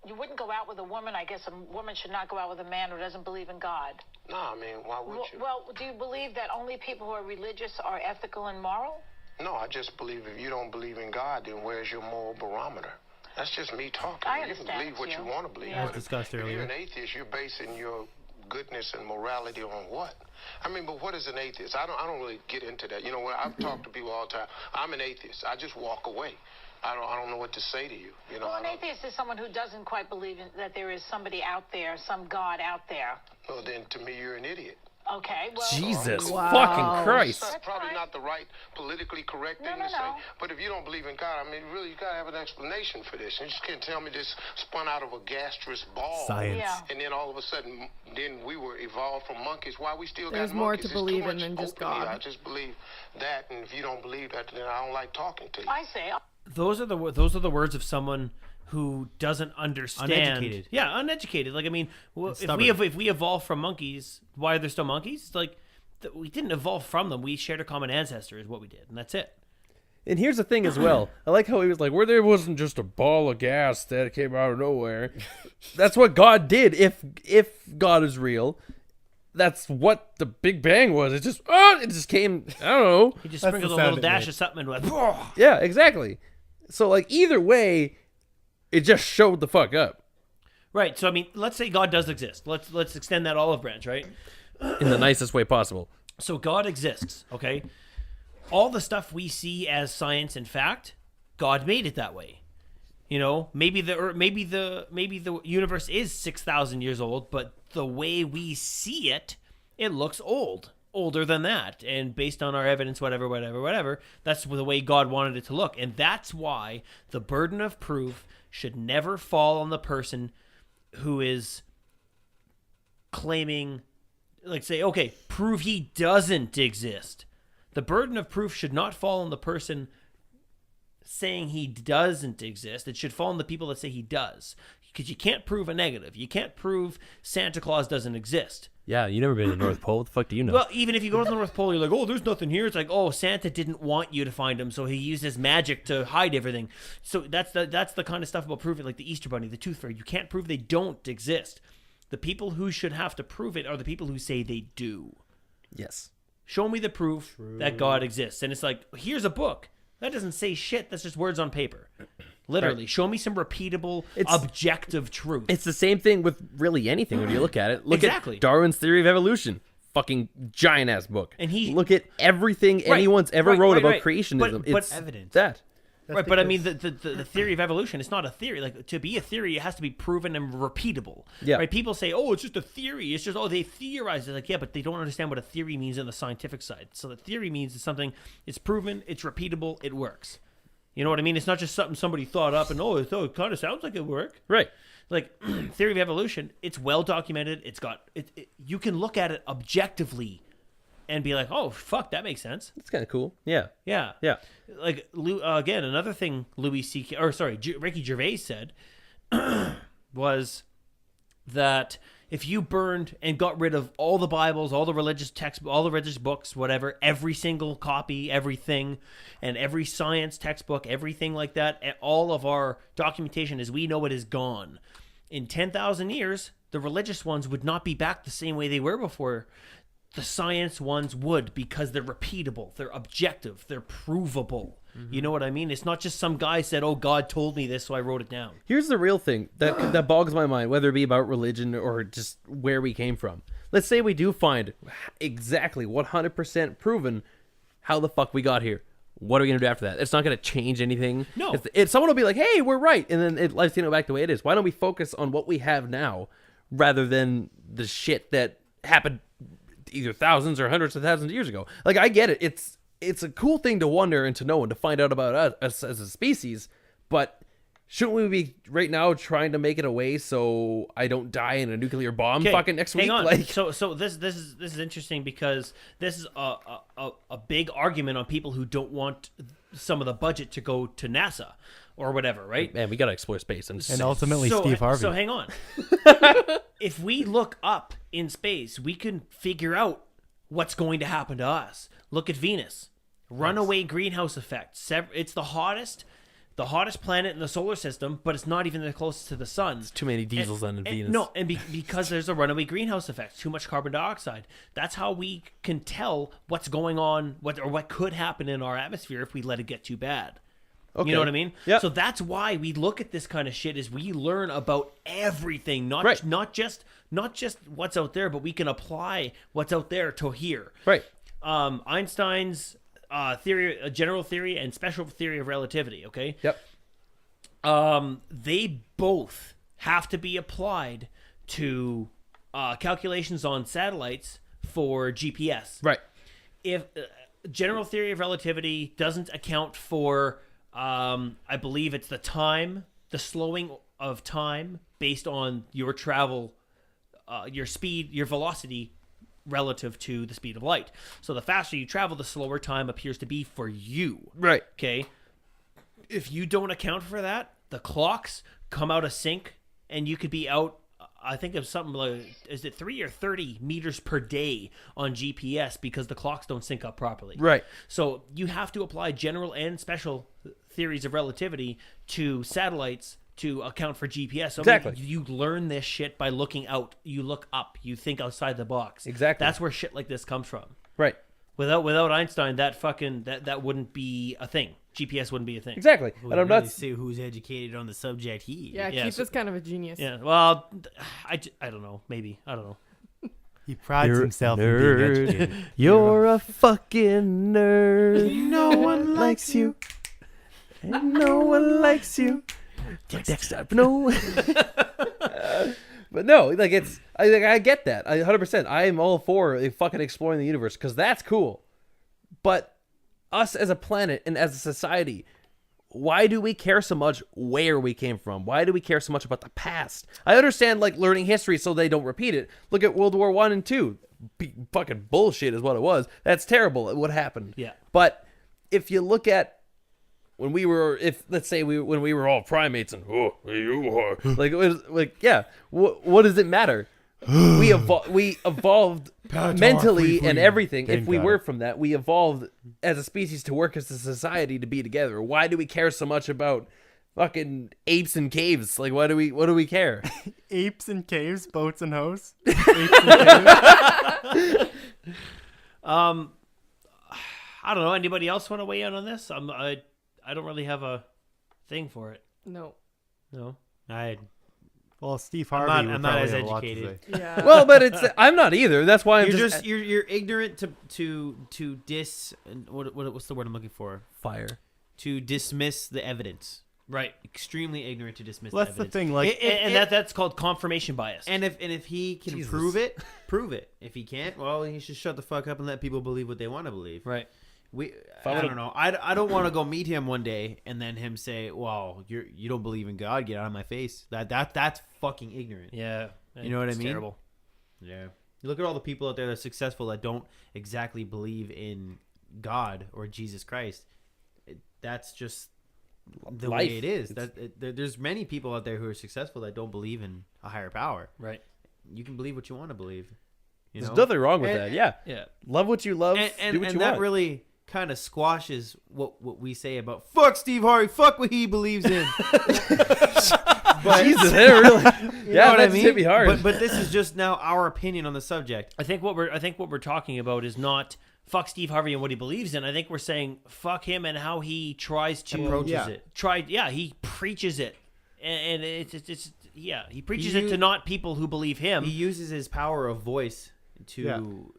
you wouldn't go out with a woman. I guess a woman should not go out with a man who doesn't believe in God. No, I mean, why would you? Well, do you believe that only people who are religious are ethical and moral? No, I just believe if you don't believe in God, then where's your moral barometer? That's just me talking. I You can understand believe what you. you want to believe. Yeah. but As discussed if earlier. you're an atheist, you're basing your goodness and morality on what? I mean, but what is an atheist? I don't really get into that. You know, when I've talked to people all the time, I'm an atheist. I just walk away. I don't know what to say to you. You know, Well, an atheist is someone who doesn't quite believe that there is somebody out there, some God out there. well, then to me, you're an idiot. Okay, well... Jesus Wow. fucking Christ. That's probably fine. not the right politically correct thing No, to say. no. But if you don't believe in God, I mean, really, you got to have an explanation for this. You just can't tell me this spun out of a gastrous ball. Science. Yeah. And then all of a sudden, then we were evolved from monkeys. Why we still There's got more monkeys? to It's believe too in much than just open here. God. I just believe that, and if you don't believe that, then I don't like talking to you. I see. Those are the words of someone who doesn't understand. Uneducated. Yeah, uneducated. Like, I mean, well, stubborn. if we evolved from monkeys, why are there still monkeys? It's like we didn't evolve from them. We shared a common ancestor, is what we did, and that's it. And here's the thing as well. I like how he was like, where there wasn't just a ball of gas that came out of nowhere. That's what God did. If God is real, that's what the Big Bang was. It just came. I don't know. He just That's sprinkled the a little sound it dash made. of something and went. Yeah, exactly. So like either way, it just showed the fuck up Right. So I mean, let's say God does exist. Let's extend that olive branch, right? in the nicest way possible. So God exists, okay? all the stuff we see as science and fact, God made it that way. You know, maybe the universe is 6,000 years old, but the way we see it, it looks older than that. And based on our evidence, whatever, that's the way God wanted it to look. And that's why the burden of proof should never fall on the person who is claiming, like, say, okay, prove he doesn't exist. The burden of proof should not fall on the person saying he doesn't exist. It should fall on the people that say he does, because you can't prove a negative. You can't prove Santa Claus doesn't exist. Yeah, you never been to the North Pole. What the fuck do you know? Well, even if you go to the North Pole, you're like, oh, there's nothing here. It's like, oh, Santa didn't want you to find him, so he used his magic to hide everything. So that's the kind of stuff about proving, like the Easter Bunny, the Tooth Fairy. You can't prove they don't exist. The people who should have to prove it are the people who say they do. Yes. Show me the proof that God exists. And it's like, here's a book. That doesn't say shit. That's just words on paper. Literally. Right. Show me some repeatable, objective truth. It's the same thing with really anything when you look at it. Look exactly. at Darwin's Theory of Evolution. Fucking giant-ass book. And look at everything anyone's ever wrote about creationism. But it's evidence. That. Right, but I mean, the theory of evolution, it's not a theory. Like, to be a theory, it has to be proven and repeatable. Yeah. Right? People say, oh, it's just a theory. It's just, oh, they theorize. It's like, yeah, but they don't understand what a theory means on the scientific side. So the theory means it's something, it's proven, it's repeatable, it works. You know what I mean? It's not just something somebody thought up and, it kind of sounds like it work. Right. Like, theory of evolution, it's well documented. It's got, you can look at it objectively and be like, oh, fuck, that makes sense. That's kind of cool. Yeah. Yeah. Yeah. Like, again, another thing Ricky Gervais said was that if you burned and got rid of all the Bibles, all the religious texts, all the religious books, whatever, every single copy, everything, and every science textbook, everything like that, all of our documentation as we know it is gone. In 10,000 years, the religious ones would not be back the same way they were before. The science ones would, because they're repeatable, they're objective, they're provable. Mm-hmm. You know what I mean? It's not just some guy said, oh, God told me this, so I wrote it down. Here's the real thing that bogs my mind, whether it be about religion or just where we came from. Let's say we do find exactly 100% proven how the fuck we got here. What are we going to do after that? It's not going to change anything. No. Someone will be like, hey, we're right. And then life's going to go back the way it is. Why don't we focus on what we have now rather than the shit that happened either thousands or hundreds of thousands of years ago? Like, I get it. It's a cool thing to wonder and to know and to find out about us as a species, but shouldn't we be right now trying to make it away so I don't die in a nuclear bomb fucking next week? Hang on. Like, so this is interesting, because this is a big argument on people who don't want some of the budget to go to NASA or whatever, right? Man, we gotta explore space and ultimately Steve Harvey. So hang on. If we look up in space, we can figure out what's going to happen to us. Look at Venus. Runaway greenhouse effect. It's the hottest planet in the solar system, but it's not even the closest to the sun. There's too many diesels on Venus. No, because there's a runaway greenhouse effect, too much carbon dioxide. That's how we can tell what's going on, what could happen in our atmosphere if we let it get too bad. Okay. You know what I mean? Yeah. So that's why we look at this kind of shit, is we learn about everything, not just what's out there, but we can apply what's out there to here. Right. Einstein's theory, general theory, and special theory of relativity. Okay. Yep. They both have to be applied to calculations on satellites for GPS. Right. If general theory of relativity doesn't account for, I believe it's the slowing of time based on your travel, your speed, your velocity relative to the speed of light. So the faster you travel, the slower time appears to be for you. Right. Okay. If you don't account for that, the clocks come out of sync, and you could be out, I think of something like, is it 3 or 30 meters per day on GPS because the clocks don't sync up properly. Right. So you have to apply general and special theories of relativity to satellites to account for GPS. So exactly. You learn this shit by looking out. You look up. You think outside the box. Exactly. That's where shit like this comes from. Right. Without Einstein, that wouldn't be a thing. GPS wouldn't be a thing. Exactly. And I'm really not see who's educated on the subject. Keith is kind of a genius. Yeah. Well, I don't know. Maybe. I don't know. He prides You're himself a in being nerd. educated. You're a fucking nerd. No one likes you. And no one likes you. Next up, no. But no, like I get that. 100%. I am all for fucking exploring the universe because that's cool. But us as a planet and as a society, why do we care so much where we came from? Why do we care so much about the past? I understand like learning history so they don't repeat it. Look at World War I and II. Fucking bullshit is what it was. That's terrible. What happened? Yeah. But if you look at when we were, when we were all primates and you are like, it was like, yeah, what does it matter? we evolved mentally and everything. If we were from that, we evolved as a species to work as a society to be together. Why do we care so much about fucking apes and caves? Like, what do we care? Apes and caves, boats and hoes. Apes and caves. I don't know. Anybody else want to weigh in on this? I don't really have a thing for it. No. No. Well, Steve I'm Harvey. not- would I'm not probably as have a lot to educated. say. Yeah. Well, but I'm not either. That's why I'm You're just you're ignorant to dis what's the word I'm looking for? fire. To dismiss the evidence. Right. Extremely ignorant to dismiss Well, the that's the evidence. thing. Like, That's called confirmation bias. And if he can Jesus. prove it, prove it. If he can't, well, he should shut the fuck up and let people believe what they want to believe. right. I don't know. I don't want to go meet him one day and then him say, "Well, you don't believe in God. Get out of my face." That's fucking ignorant. Yeah. You know what I It's mean? Terrible. Yeah. You look at all the people out there that are successful that don't exactly believe in God or Jesus Christ. That's just the Life. way it is. There's many people out there who are successful that don't believe in a higher power. Right. You can believe what you want to believe. You There's know? nothing wrong with And- that. Yeah. Yeah. Love what you love. and do what you that want. really kind of squashes what we say about fuck Steve Harvey, fuck what he believes in. But, Jesus, it really. you Yeah, know what I that's mean? hit me hard. But this is just now our opinion on the subject. I think what we're talking about is not fuck Steve Harvey and what he believes in. I think we're saying fuck him and how he tries to Approaches it. He preaches it, and it's he preaches He it to not people who believe him. He uses his power of voice to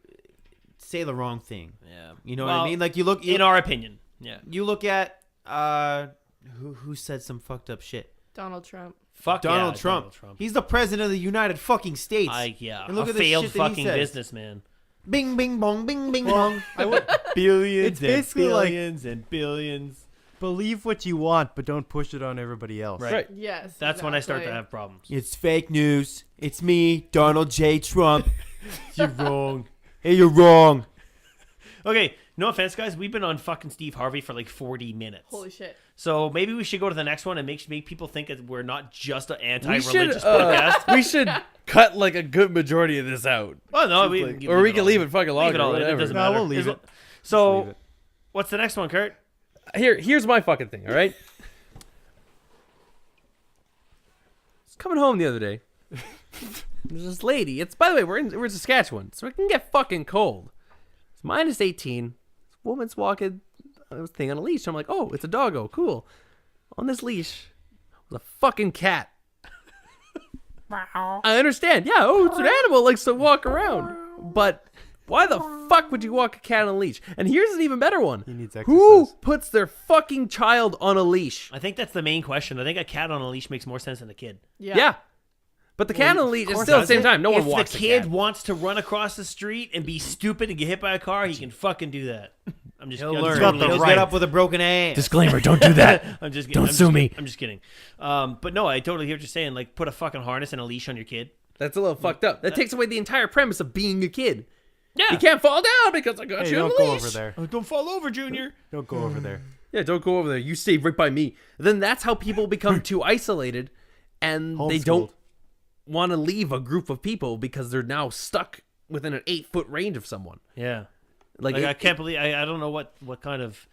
say the wrong thing. Yeah, You know what I mean? Like you look in our opinion. Yeah, you look at who said some fucked up shit. Donald Trump. fuck Donald yeah, Trump. Donald Trump. He's the president of the United fucking States. And look a at the failed shit that he fucking says. businessman. Bing bing bong, bing bing bong. Billions It's basically like- billions and billions. believe what you want, but don't push it on everybody else. Right. Yes. That's when I start to exactly. have problems. It's fake news. It's me, Donald J. Trump. You're wrong. Hey, you're wrong. Okay, no offense, guys. We've been on fucking Steve Harvey for like 40 minutes. Holy shit. So maybe we should go to the next one and make people think that we're not just an we anti-religious should podcast. we should cut like a good majority of this out. Oh no, Or we can leave it fucking longer. Leave it all in. It Whatever. doesn't No, matter. we'll leave it. So, leave it. what's the next one, Kurt? Here's my fucking thing. All right. I was coming home the other day. There's this lady. It's, by the way, we're in Saskatchewan, so it can get fucking cold. It's minus 18. This woman's walking this thing on a leash. I'm like, oh, it's a doggo. Cool. On this leash was a fucking cat. I understand. Yeah, oh, it's an animal. It likes to walk around. But why the fuck would you walk a cat on a leash? And here's an even better one. He needs Who exercise. puts their fucking child on a leash? I think that's the main question. I think a cat on a leash makes more sense than a kid. Yeah. But the cat on the leash is still at the same time. No one if walks the a kid cat. wants to run across the street and be stupid and get hit by a car, he can fucking do that. I'm just He'll I'm learn. just got the He'll right. get up with a broken ass. Disclaimer, don't do that. I'm just Don't I'm sue just- me. I'm just kidding. But no, I totally hear what you're saying. Like, put a fucking harness and a leash on your kid. That's a little fucked up. That takes away the entire premise of being a kid. Yeah. You can't fall down because I got Hey, you on don't a go leash. over there. Oh, don't fall over, Junior. Don't go over there. Yeah, don't go over there. You stay right by me. Then that's how people become too isolated and they don't Homeschooled. want to leave a group of people because they're now stuck within an 8-foot range of someone. Yeah. Like, Like, I can't believe I don't know what kind of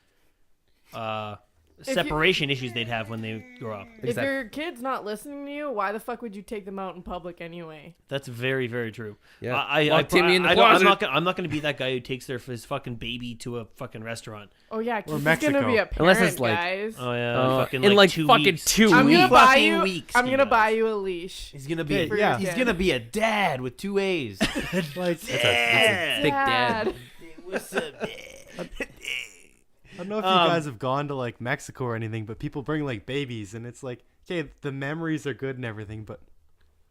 separation issues they'd have when they grow up. If your kid's not listening to you, why the fuck would you take them out in public anyway? That's very, very true. Yeah. I'm Timmy in the not closet. going to be that guy who takes his fucking baby to a fucking restaurant. Oh yeah, Keith's Mexico. gonna be a parent, Unless it's like- guys. Oh yeah, fucking in like 2 fucking weeks. 2 I'm weeks. gonna buy Fucking you. weeks, I'm you gonna guys. buy you a leash. He's gonna be Yeah. he's gonna be a dad with 2 A's. Like, Thick dad. What's up, I don't know if you guys have gone to like Mexico or anything, but people bring like babies, and it's like, okay, the memories are good and everything, but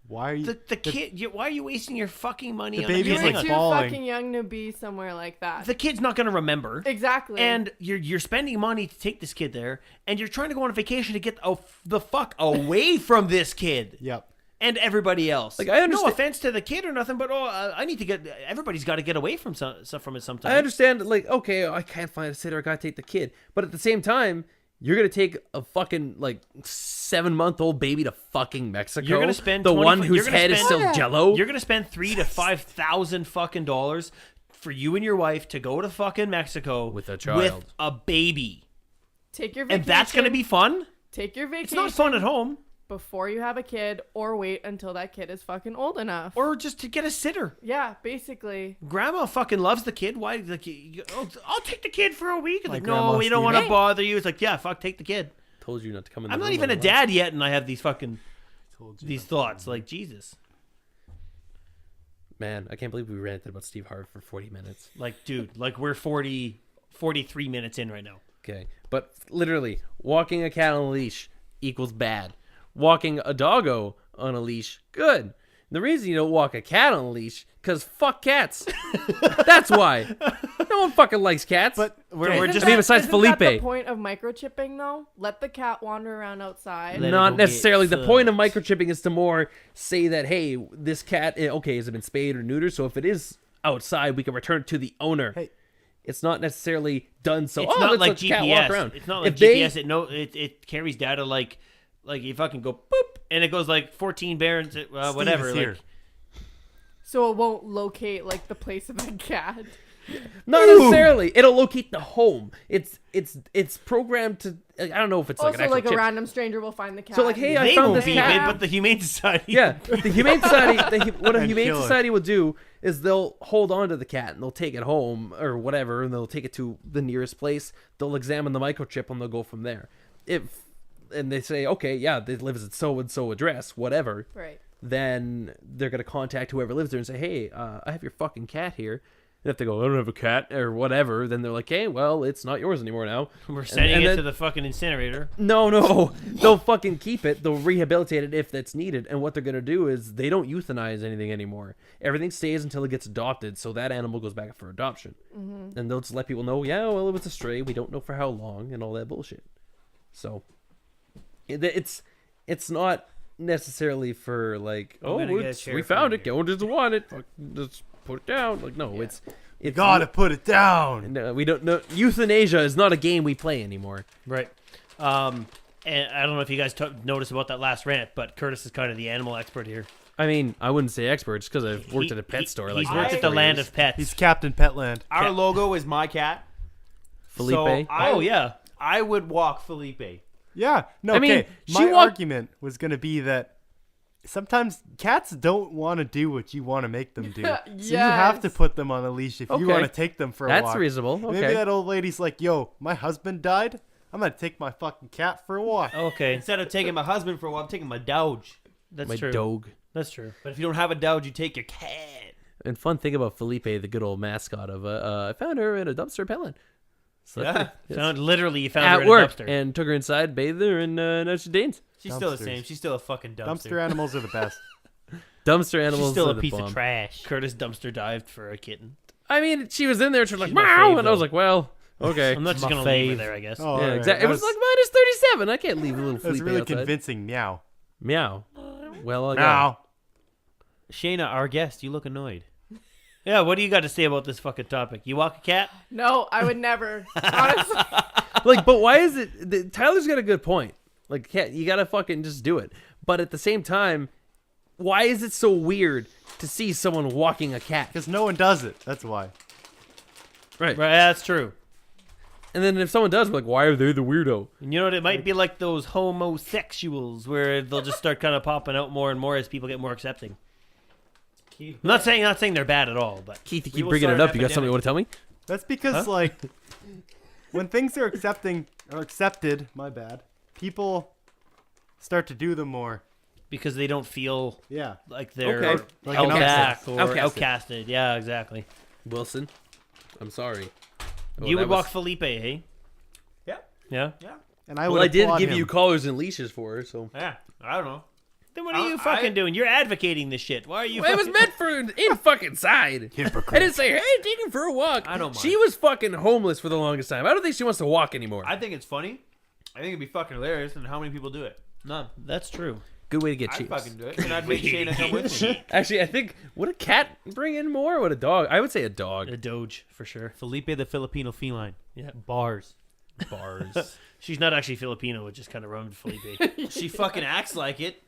why are you? the kid? Why are you wasting your fucking money The on baby's a You're kid? like too falling. fucking young to be somewhere like that. The kid's not going to remember. Exactly. And you're spending money to take this kid there, and you're trying to go on a vacation to get the fuck away from this kid Yep. and everybody else. Like, I understand- No offense to the kid or nothing, but I need to get. Everybody's got to get away from stuff from it sometimes. I understand, like, okay, I can't find a sitter, I gotta take the kid. But at the same time, you're gonna take a fucking, like, 7-month-old baby to fucking Mexico. You're gonna spend the 20 one you're whose gonna head is spend- still jello. You're gonna spend $3,000 to $5,000 fucking dollars for you and your wife to go to fucking Mexico With a child. with a baby, take your vacation. and that's gonna be fun. Take your vacation. It's not fun at home, before you have a kid, or wait until that kid is fucking old enough. or just to get a sitter. Yeah, basically. Grandma fucking loves the kid. Why the kid? Oh, I'll take the kid for a week. It's My like, grandma no, we don't want to Stevie. bother you. It's like, yeah, fuck, take the kid. Told you not to come in the I'm not room even a when I dad yet, and I have these fucking Told you. these thoughts. Like, Jesus, Man, I can't believe we ranted about Steve Harvey for 40 minutes. like, dude, like we're 43 minutes in right now. Okay. But literally, walking a cat on a leash equals bad. Walking a doggo on a leash, good. The reason you don't walk a cat on a leash, because fuck cats. That's why. No one fucking likes cats. But We're just I mean, besides isn't Felipe. that the point of microchipping, though? Let the cat wander around outside. Let it not go necessarily. get The point of fucked. microchipping is to more say that, hey, this cat, okay, has it been spayed or neutered? So if it is outside, we can return it to the owner. Hey. It's not necessarily done so. It's oh, not let's like let the cat walk around. GPS. It's not like If they- GPS. It carries data like you fucking go boop, and it goes like 14 barons, whatever. is Like, here. So it won't locate, like, the place of the cat. Not necessarily. It'll locate the home. It's programmed to. I don't know if it's like Also, an actual like, a chip. random stranger will find the cat. So, like, hey, I they found won't this be cat. hit, but the Humane Society. Yeah, the Humane Society. What a And Humane kill it. Society will do is they'll hold on to the cat and they'll take it home or whatever, and they'll take it to the nearest place. They'll examine the microchip and they'll go from there. And they say, okay, yeah, it lives at so and so address, whatever. Right. Then they're gonna contact whoever lives there and say, hey, I have your fucking cat here. And if they go, I don't have a cat or whatever, then they're like, hey, well, it's not yours anymore now. We're sending and it then- to the fucking incinerator. No, they'll fucking keep it. They'll rehabilitate it if that's needed. And what they're gonna do is they don't euthanize anything anymore. Everything stays until it gets adopted, so that animal goes back for adoption. Mm-hmm. And they'll just let people know, yeah, well, it was a stray. We don't know for how long and all that bullshit. So it's not necessarily for like, I'm gonna get a it's, chair we for found you it. Go just want it. Fuck, just put it down. Like no, it's Gotta put it down. No, we don't know. Euthanasia is not a game we play anymore. Right. And I don't know if you guys noticed about that last rant, but Curtis is kind of the animal expert here. I mean, I wouldn't say experts because I've worked at a pet store. He's Like worked at the land of pets. He's Captain Petland. Our logo is my cat. Felipe. Oh yeah. I would walk Felipe. Yeah. No, I mean, okay. she My walked- argument was going to be that sometimes cats don't want to do what you want to make them do. So you have to Yes. put them on a leash if you Okay. want to take them for a That's walk. reasonable. Maybe Okay. that old lady's like, yo, my husband died. I'm going to take my fucking cat for a walk. Okay. Instead of taking my husband for a while, I'm taking my Doge. That's My true. dog. That's true. But if you don't have a Doge, you take your cat. And fun thing about Felipe, the good old mascot of I found her in a dumpster pellet. So that's Yeah. pretty- yes. Literally, you found her At in work a dumpster. and took her inside, bathed her, and now she's danced. She's still the Dumpsters. same. She's still a fucking dumpster. Dumpster animals are the best. Dumpster animals. She's still are a the piece bomb. of trash. Curtis dumpster dived for a kitten. I mean, she was in there, she was like, She's my meow, fave, and I was though. like, well, okay. I'm not just my gonna leave her fave. there, I guess. Oh, Yeah, alright. exactly. It was That like minus 37. I can't leave a little that was Felipe really outside. convincing. Meow. Meow. Well, I got Meow. Shayna, our guest, you look annoyed. Yeah, what do you got to say about this fucking topic? You walk a cat? No, I would never. Honestly. like, but why is it? Tyler's got a good point. Like, you gotta fucking just do it. But at the same time, why is it so weird to see someone walking a cat? Because no one does it. That's why. Right. Right, that's true. And then if someone does, we're like, why are they the weirdo? And you know what? It might be like those homosexuals where they'll just start kind of popping out more and more as people get more accepting. I'm not saying they're bad at all, but Keith, you we keep will bringing start it an up. You got something you want to tell me? That's because like when things are accepted, my bad. People start to do them more. because they don't feel Yeah. like they're Okay. Like held an back outcast. or Outcasted. outcasted. Yeah, exactly. Wilson, I'm sorry. Oh, You that would was- walk Felipe, hey? Yeah. Yeah. And I Well, would I did applaud give him. you collars and leashes for her, so. Yeah. I don't know. Then what are you fucking doing? You're advocating this shit. Why are you? Well, it was fucking- meant for in fucking side. Hypocrite. I didn't say, hey, take him for a walk. I don't mind. She was fucking homeless for the longest time. I don't think she wants to walk anymore. I think it's funny. I think it'd be fucking hilarious. And how many people do it? None. That's true. Good way to get I'd cheap. fucking do it. And I'd make Shaina come with me. Actually, I think, would a cat bring in more or would a dog? I would say a dog. A Doge for sure. Felipe the Filipino feline. Yeah. Bars. Bars. She's not actually Filipino. It just kind of rhymed Felipe. She fucking acts like it.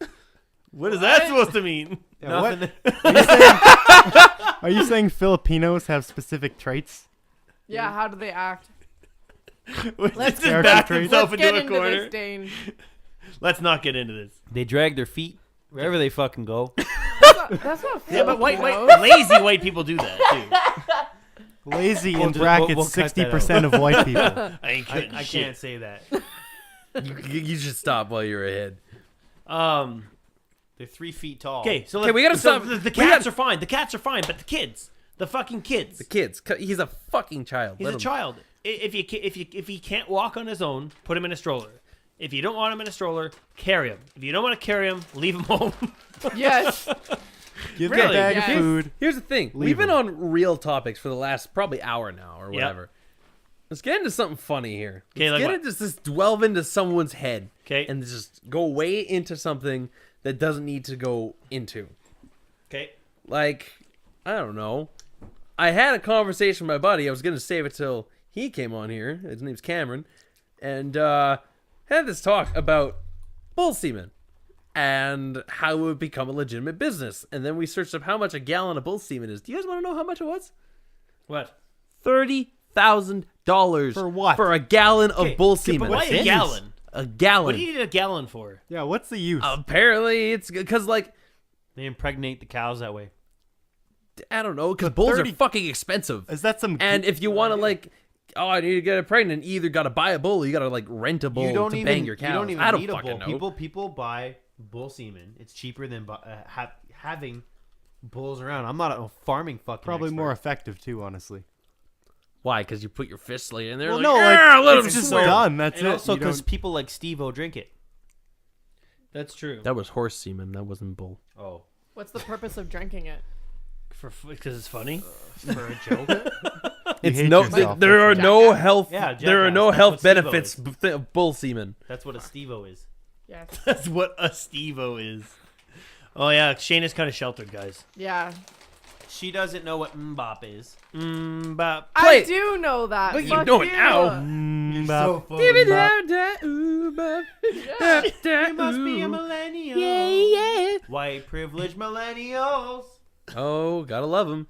What is that supposed to mean? Yeah, what? Nothing. Are you saying Filipinos have specific traits? Yeah, how do they act? Let's just Character back trait. himself Let's into get a into corner. this, Dane. Let's not get into this. They drag their feet wherever they fucking go. That's not Yeah, but Filipinos. lazy white people do that too. Lazy We'll in do- brackets, we'll cut that 60% of white people. I ain't kidding. I shit. can't say that. you should stop while you're ahead. They're 3 feet tall. Okay, so Okay, we gotta stop. The We cats gotta- are fine. The cats are fine, but the kids, the fucking kids. The kids. He's a fucking child. He's Let a him- child. If he can't walk on his own, put him in a stroller. If you don't want him in a stroller, carry him. If you don't want to carry him, leave him home. Yes. Give Really? the bag Yes. of food. Here's the thing. Leave We've been him. on real topics for the last probably hour now or Yep. whatever. Let's get into something funny here. Okay, Let's like get what? into just delve into someone's head. 'Kay. And just go way into something that doesn't need to go into. Okay. Like, I don't know. I had a conversation with my buddy. I was going to save it till he came on here. His name's Cameron. And had this talk about bull semen and how it would become a legitimate business. And then we searched up how much a gallon of bull semen is. Do you guys want to know how much it was? What? $30,000 For what? For a gallon of Okay, bull but semen. why a gallon? A gallon. What do you need a gallon for? Yeah, what's the use? Apparently, it's because, like, They impregnate the cows that way. I don't know, because bulls 30 are fucking expensive. Is that some... And if you want to, like, oh, I need to get it pregnant, you either got to buy a bull or you got to, like, rent a bull You don't to even bang your cows. You don't even I don't need a fucking bull. know. People buy bull semen. It's cheaper than having bulls around. I'm not a farming fucking Probably expert. more effective, too, honestly. Why? Because you put your fist like in there? Well, like, no, "Yeah, let like, him it's just swim." done. That's And it. also You because don't- people like Steve-O drink it. That's true. That was horse semen. That wasn't bull. Oh. What's the purpose of drinking it? Because it's funny. For a joke? It's hate no. yourself, There are that's no Jackass. health. Yeah, there are Jackass, no that's health what Steve-O benefits of bull semen. That's what a Steve-O is. Yes. That's what a Steve-O is. Oh yeah, Shayna's kind of sheltered, guys. Yeah. She doesn't know what mbop is. But Play I it. do know that. But you Fuck know it now. You must be a millennial. Yeah. White privileged millennials. Oh, gotta love him.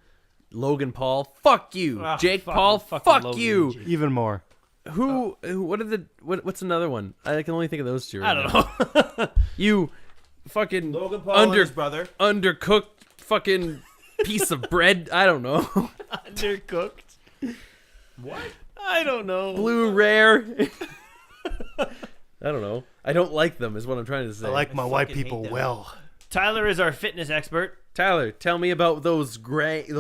Logan Paul, fuck you. Ah, Jake fucking Paul, fucking fuck Logan you. and Jake. Even more. Who? What are the? What's another one? I can only think of those two. I Right don't now. know. You, fucking Logan Paul and his brother. undercooked fucking piece of bread. I don't know. Undercooked. What? I don't know. Blue rare. I don't know. I don't like them. Is what I'm trying to say. I like my I white fucking people hate them. well. Tyler is our fitness expert. Tyler, tell me about those gains.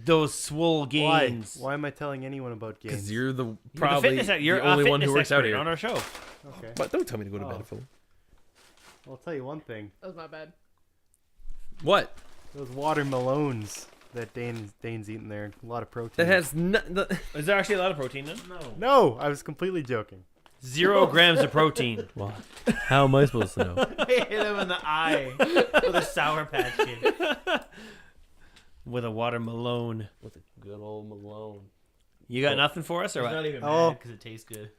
Those swole Why? gains. Why am I telling anyone about games? Because you're the You're probably you're the only a one who fitness works out expert here. on our show. Okay. But don't tell me to go to Oh. bed, Phil. I'll tell you one thing. That was my bad. What? Those watermelons that Dane's eating there. A lot of protein. That has Is there actually a lot of protein in? No. No, I was completely joking. 0 grams of protein. Well, how am I supposed to know? Hit him in the eye with a Sour Patch Kid. With a watermelon. With a good old Malone. You got nothing for us or He's what? not even Oh. mad because it tastes good.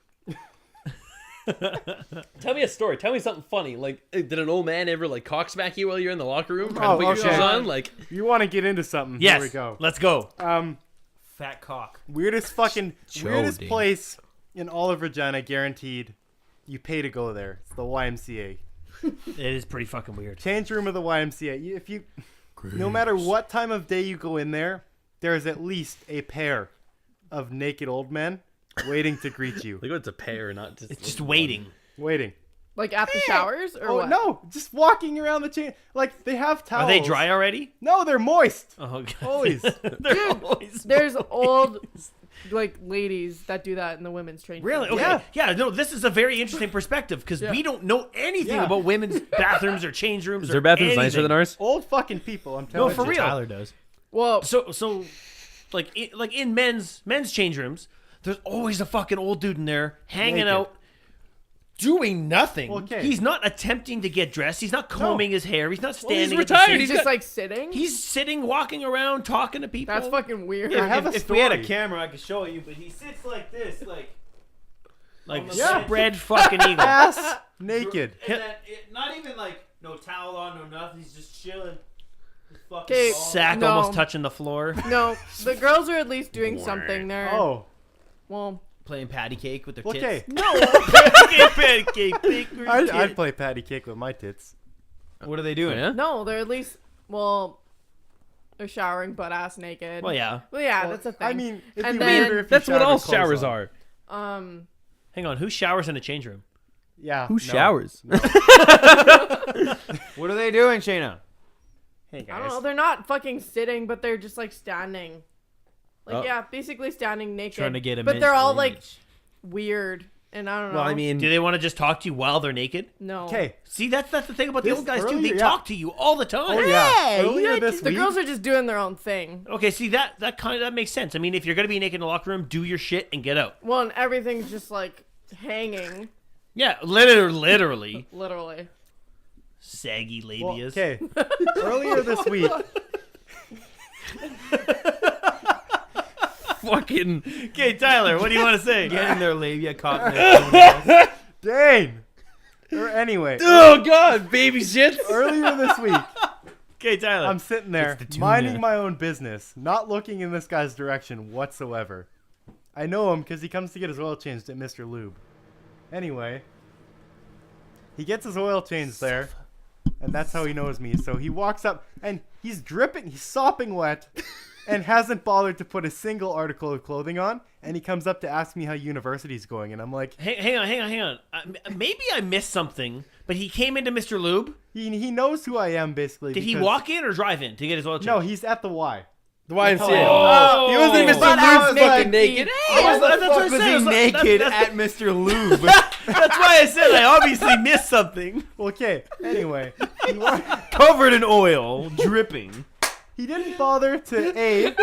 Tell me a story. Tell me something funny. Like, did an old man ever like cock smack you while you're in the locker room trying Oh, to put your okay. shoes on? Like, You want to get into something? Yes. Here we go. Let's go. Fat cock. Weirdest Jody. place in all of Regina, guaranteed. You pay to go there. It's the YMCA. It is pretty fucking weird. Change room of the YMCA. If you, no matter what time of day you go in there, there is at least a pair of naked old men waiting to greet you. Like it's a pair, not just. It's just waiting. Waiting. Like at the showers or Oh what? no! Just walking around the chain. Like they have towels. Are they dry already? No, they're moist. Oh, God. Always. They're always There's old like ladies that do that in the women's training. Really? Okay. Yeah. Yeah. No, this is a very interesting perspective because Yeah. we don't know anything Yeah. about women's bathrooms or change rooms. Is or their bathrooms anything. nicer than ours? Old fucking people. I'm telling for you. real. Tyler does. Well, So, like in men's change rooms, there's always a fucking old dude in there hanging Naked. out, doing nothing. Okay. He's not attempting to get dressed. He's not combing his hair. He's not standing. at the retired. sink. he's just like sitting. He's sitting, walking around, talking to people. That's fucking weird. I have a If we had a story. camera, I could show you, but he sits like this, like Yeah. spread fucking eagle. Ass naked. and then not even like no towel on, no nothing. He's just chilling. His fucking Okay. balls. Sack No. almost touching the floor. No, the girls are at least doing something there. Oh. Well, Playing patty cake with their tits. Okay. I'd play patty cake with my tits. What are they doing? Yeah. no, they're at least they're showering butt ass naked. Well, yeah. Well, yeah, Well, that's a thing. I mean, it'd And be then- weirder if you That's what showered all with clothes showers on. are. Hang on. Who showers in a change room? Yeah. Who no. showers? What are they doing, Shaina? Hey I don't know. guys. They're not fucking sitting, but they're just like standing. Like Oh. yeah, basically standing naked. Trying to get a but they're all mental like image. weird, and I don't know. Well, I mean, Do they want to just talk to you while they're naked? no. Okay. See, that's the thing about the This old guys too. They earlier, yeah. talk to you all the time. Oh yeah. Earlier this The week. girls are just doing their own thing. Okay, see that makes sense. I mean, if you're gonna be naked in the locker room, do your shit and get out. Well, and everything's just like hanging, Yeah, literally, literally. saggy Well, labias. okay. Earlier this week. fucking. Okay, Tyler, what do you want to say? Getting their labia caught in their toenails. Dang. Or anyway. Oh God, baby shit. Earlier this week, Okay, Tyler. I'm sitting there It's the tuna. minding my own business, not looking in this guy's direction whatsoever. I know him because he comes to get his oil changed at Mr. Lube. Anyway, he gets his oil changed there, and that's how he knows me. So he walks up, and he's dripping, he's sopping wet, and hasn't bothered to put a single article of clothing on. And he comes up to ask me how university's going, and I'm like, Hang on. Maybe I missed something, but he came into Mr. Lube. he knows who I am basically. Did he because- walk in or drive in to get his oil changed? No, he's at the Y. The YMCA. Oh. He wasn't even But Mr. I was Lube's fucking like, naked. That's what I Was said. he That's- naked that's- at Mr. Lube? That's why I said I obviously missed something. Okay, anyway. Covered in oil, dripping. He didn't bother to A,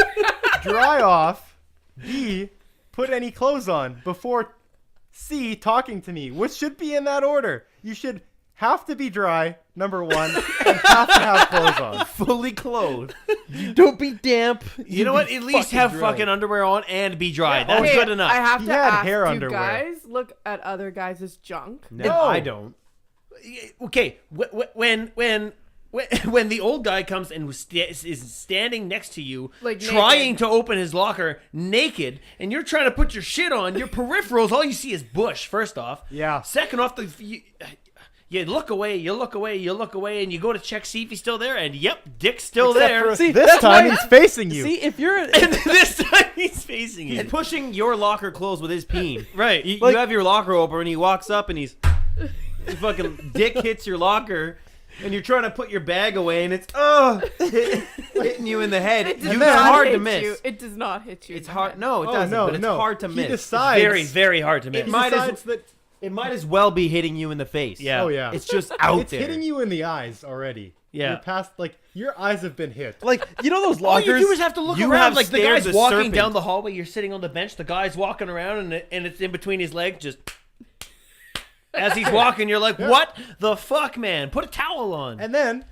dry off, B, put any clothes on before C, talking to me, which should be in that order. You should have to be dry, number one, and have to have clothes on. Fully clothed. Don't be damp. You know what? At least have fucking underwear on and be dry. That's Okay, good enough. I have He to had ask, hair do underwear. guys look at other guys' junk? No, No. I don't. Okay, when the old guy comes and is standing next to you, Like trying naked. to open his locker naked, and you're trying to put your shit on, your peripherals, all you see is bush. First off, Yeah. Second off, you look away, and you go to check see if he's still there, and yep, dick's still there. See, This that's time why- he's facing you. See, if you're And this time he's facing you. He's pushing your locker closed with his peen. Right. You Like- have your locker open, and he walks up, and his fucking dick hits your locker, and you're trying to put your bag away, and it's hitting you in the head. It does It's not hard hit to miss. you. It does not hit you. It's in the hard. head. No, it Oh, doesn't. no, but it's no. hard to He miss. decides. Very, very hard to miss. He might as- decides that It might as well be hitting you in the face. Yeah. Oh yeah. It's just out It's there. hitting you in the eyes already. Yeah. You're past, like, your eyes have been hit. like, you know those All lockers. you do is have to look You around. have Like the stared guy's the walking serpent. down the hallway, you're sitting on the bench. The guy's walking around, and it's in between his legs. Just as he's walking, you're like, "What the fuck, man? Put a towel on." And then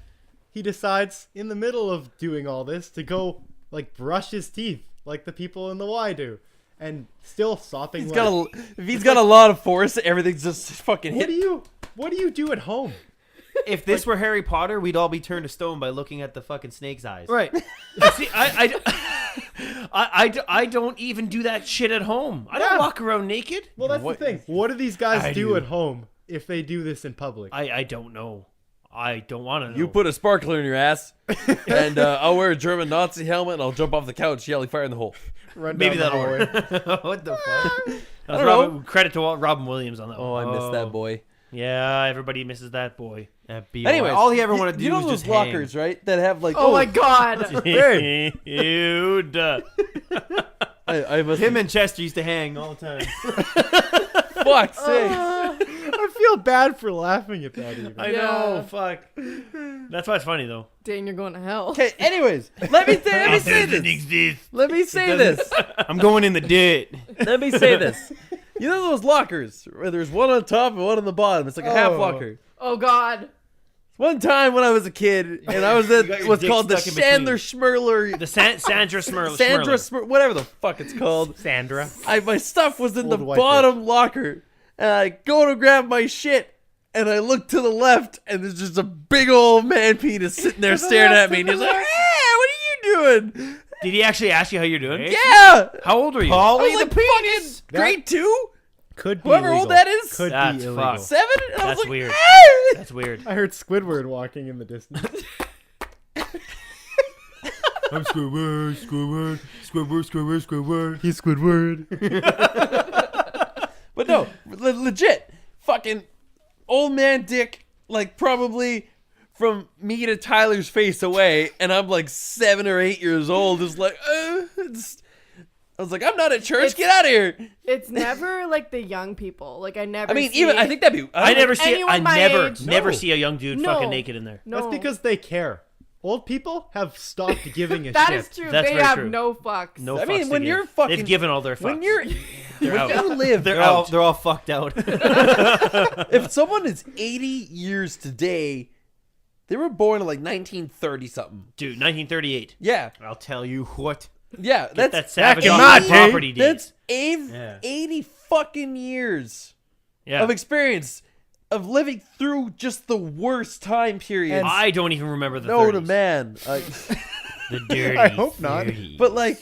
he decides, in the middle of doing all this, to go, like, brush his teeth like the people in the Y do. And still sopping He's wet. got if he's got a lot of force, everything's just fucking What hit. do you do at home? If this were Harry Potter, we'd all be turned to stone by looking at the fucking snake's eyes. Right. See, I don't even do that shit at home. I don't walk around naked. Well, that's the thing. What do these guys do at home if they do this in public? I don't know. I don't want to know. You put a sparkler in your ass, and I'll wear a German Nazi helmet, and I'll jump off the couch, yelling fire in the hole. Maybe that'll work. What the fuck? I don't know. Credit to Robin Williams on that Oh, one. I miss that boy. Yeah, everybody misses that boy. Anyways, all he ever wanted to do know was those just lockers, right? That have like Oh my god. Dude. I must Him and Chester used to hang all the time. fuck sake. I feel bad for laughing at that even. I know. Fuck. That's why it's funny though. Dang, you're going to hell. Okay, anyways, let me say this. Let me say this. I'm going in the dirt. Let me say this. You know those lockers where there's one on top and one on the bottom? It's like a half locker. Oh god. One time when I was a kid and I was at got your what's dick called the stuck in between. Chandler Schmirler. The Sandra Smurl. Sandra whatever the fuck it's called. Sandra. My stuff was in the Old white bottom locker, and I go to grab my shit, and I look to the left, and there's just a big old man penis sitting there staring at me, and he's like, "Hey, what are you doing?" Did he actually ask you how you're doing? Yeah. How old are you? I was like fucking grade 2, Could be whoever illegal. old that is. Could That's be illegal. fucked. 7. And I was That's like, weird. "Hey!" That's weird. I heard Squidward walking in the distance. I'm Squidward. He's Squidward. But no, legit, fucking old man dick, like probably from me to Tyler's face away, and I'm like 7 or 8 years old. Just like, I was like, I'm not at church. Get out of here. It's never like the young people. Like I never. I mean, see even it. I think that'd be. I never see it. anyone I my never, age- never No. see a young dude No. fucking naked in there. No. That's because they care. Old people have stopped giving a That shit. is true. That's they very have true. no fucks. No. I fucks mean, to when give. you're fucking, they've given all their fucks. when you're, They're when out. you live, They're out. They're all fucked out. if someone is 80 years today, they were born in like 1930 something. Dude, 1938. Yeah, I'll tell you what. yeah, That's that's savage in on my my day, property days. that's 80 fucking years Yeah. of experience of living through just the worst time period. I don't even remember the No 30s. to man. The dirty. I hope not. 30s. But like,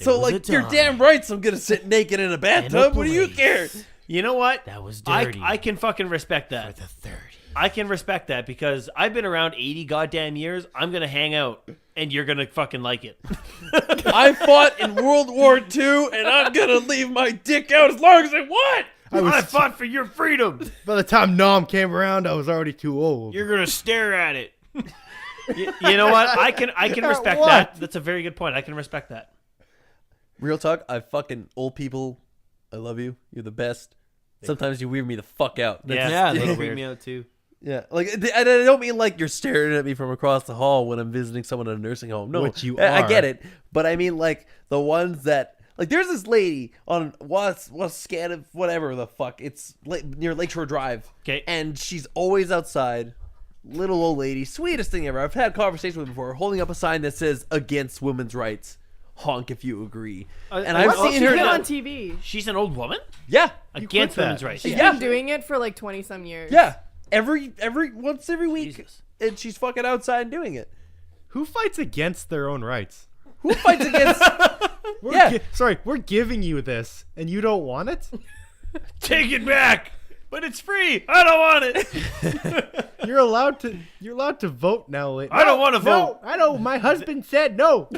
so was like, a you're time. damn right. So I'm gonna sit naked in a bathtub. What do you care? You know what? That was I dirty. can fucking respect that. The 30. I can respect that because I've been around 80 goddamn years. I'm gonna hang out, and you're gonna fucking like it. I fought in World War II, and I'm gonna leave my dick out as long as I want. I fought for your freedom. By the time Nom came around, I was already too old. You're gonna stare at it. You know what? I can respect what? that. That's a very good point. I can respect that. Real talk. I fucking old people. I love you. You're the best. Sometimes you weird me the fuck out. Yeah. Yeah, Little they freak weird. me out too. Yeah, like, and I don't mean like you're staring at me from across the hall when I'm visiting someone at a nursing home. No, Which you I are. get it, but I mean like the ones that like there's this lady on what's scan whatever the fuck it's near Lakeshore Drive. Okay. and she's always outside. Little old lady, sweetest thing ever. I've had conversations with her before, holding up a sign that says "Against Women's Rights." Honk if you agree. And I've What's seen she her. been on TV? She's an old woman Yeah, against quit women's that. rights. She's Yeah. been doing it for like 20 some years. yeah. Once every week, Jesus. and she's fucking outside doing it. Who fights against their own rights? Who fights against? We're Yeah. sorry, we're giving you this, and you don't want it? Take it back, but it's free. I don't want it. You're allowed to vote now. I don't wanna vote. No, I know. My husband said no.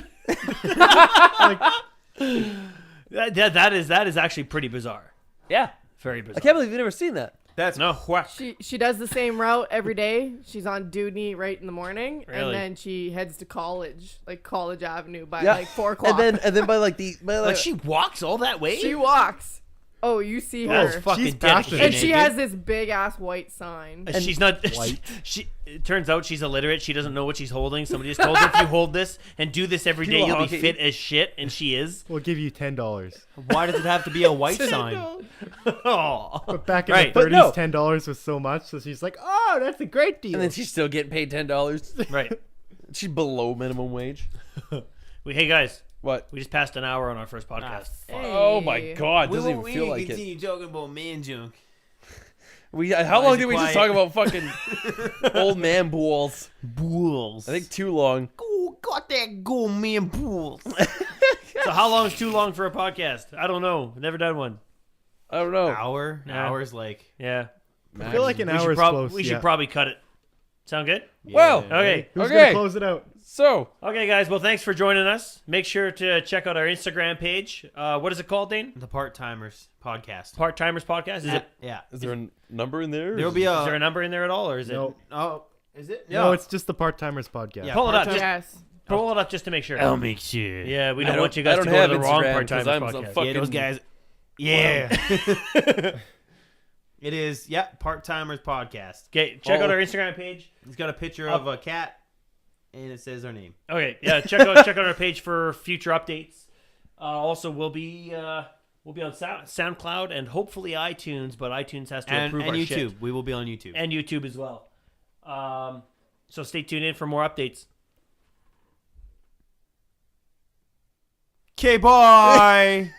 That is actually pretty bizarre. Yeah. Very bizarre. I can't believe you've never seen that. That's No. whack. She does the same route every day. She's on duty right in the morning, Really? and then she heads to college, like College Avenue, by Yeah. like 4 o'clock. And then by like Like she walks all that way. she walks. Oh, you see That's her, fucking She's passionate. dedicated. and she has this big ass white sign. And she's not. She. It turns out she's illiterate. She doesn't know what she's holding. Somebody just told her if you hold this and do this every day, People you'll be honk at fit as shit. And she is. We'll give you $10. Why does it have to be a white sign? Oh. But back in Right. the But 30s, no. $10 was so much, so she's like, "Oh, that's a great deal." and then she's still getting paid $10. Right. She's below minimum wage. Hey guys, What? we just passed an hour on our first podcast. Oh my Hey. god, We doesn't won't even feel like it. continue talking about man junk. How Why long is did it we just quiet? talk about fucking old man balls? Bulls. I think too long. Go got that go man pool. It's a How long is too long for a podcast? I don't know. Never done one. I don't know. Hour? Yeah. Hour's like... Yeah. I feel like an hour is close. We should probably cut it. Sound good? Well, Okay. Who's Okay. gonna close it out? So, Okay, guys. Well, thanks for joining us. Make sure to check out our Instagram page. What is it called, Dane? The Part Timers Podcast. Part Timers Podcast. Is it? Yeah. is there a number in there? There'll be Is there a number in there at all, or is it? No, Oh, is it? no, it's just the Part Timers podcast. Yeah. Pull it up. Part-time- Just Yes. pull it up just to make sure. I'll make sure. Yeah, we I don't don't- want you I guys don't to go have to the wrong Instagram Part 'cause Timers I'm podcast. fucking- Yeah, those guys. Yeah. It is. Yeah, Part Timers Podcast. Okay, check out our Instagram page. It's got a picture of a cat, and it says our name. Okay, yeah, check out our page for future updates. Also, we'll be on SoundCloud and hopefully iTunes, but iTunes has to approve And our YouTube. shit. We will be on YouTube. And YouTube as well. So stay tuned in for more updates. Okay, bye.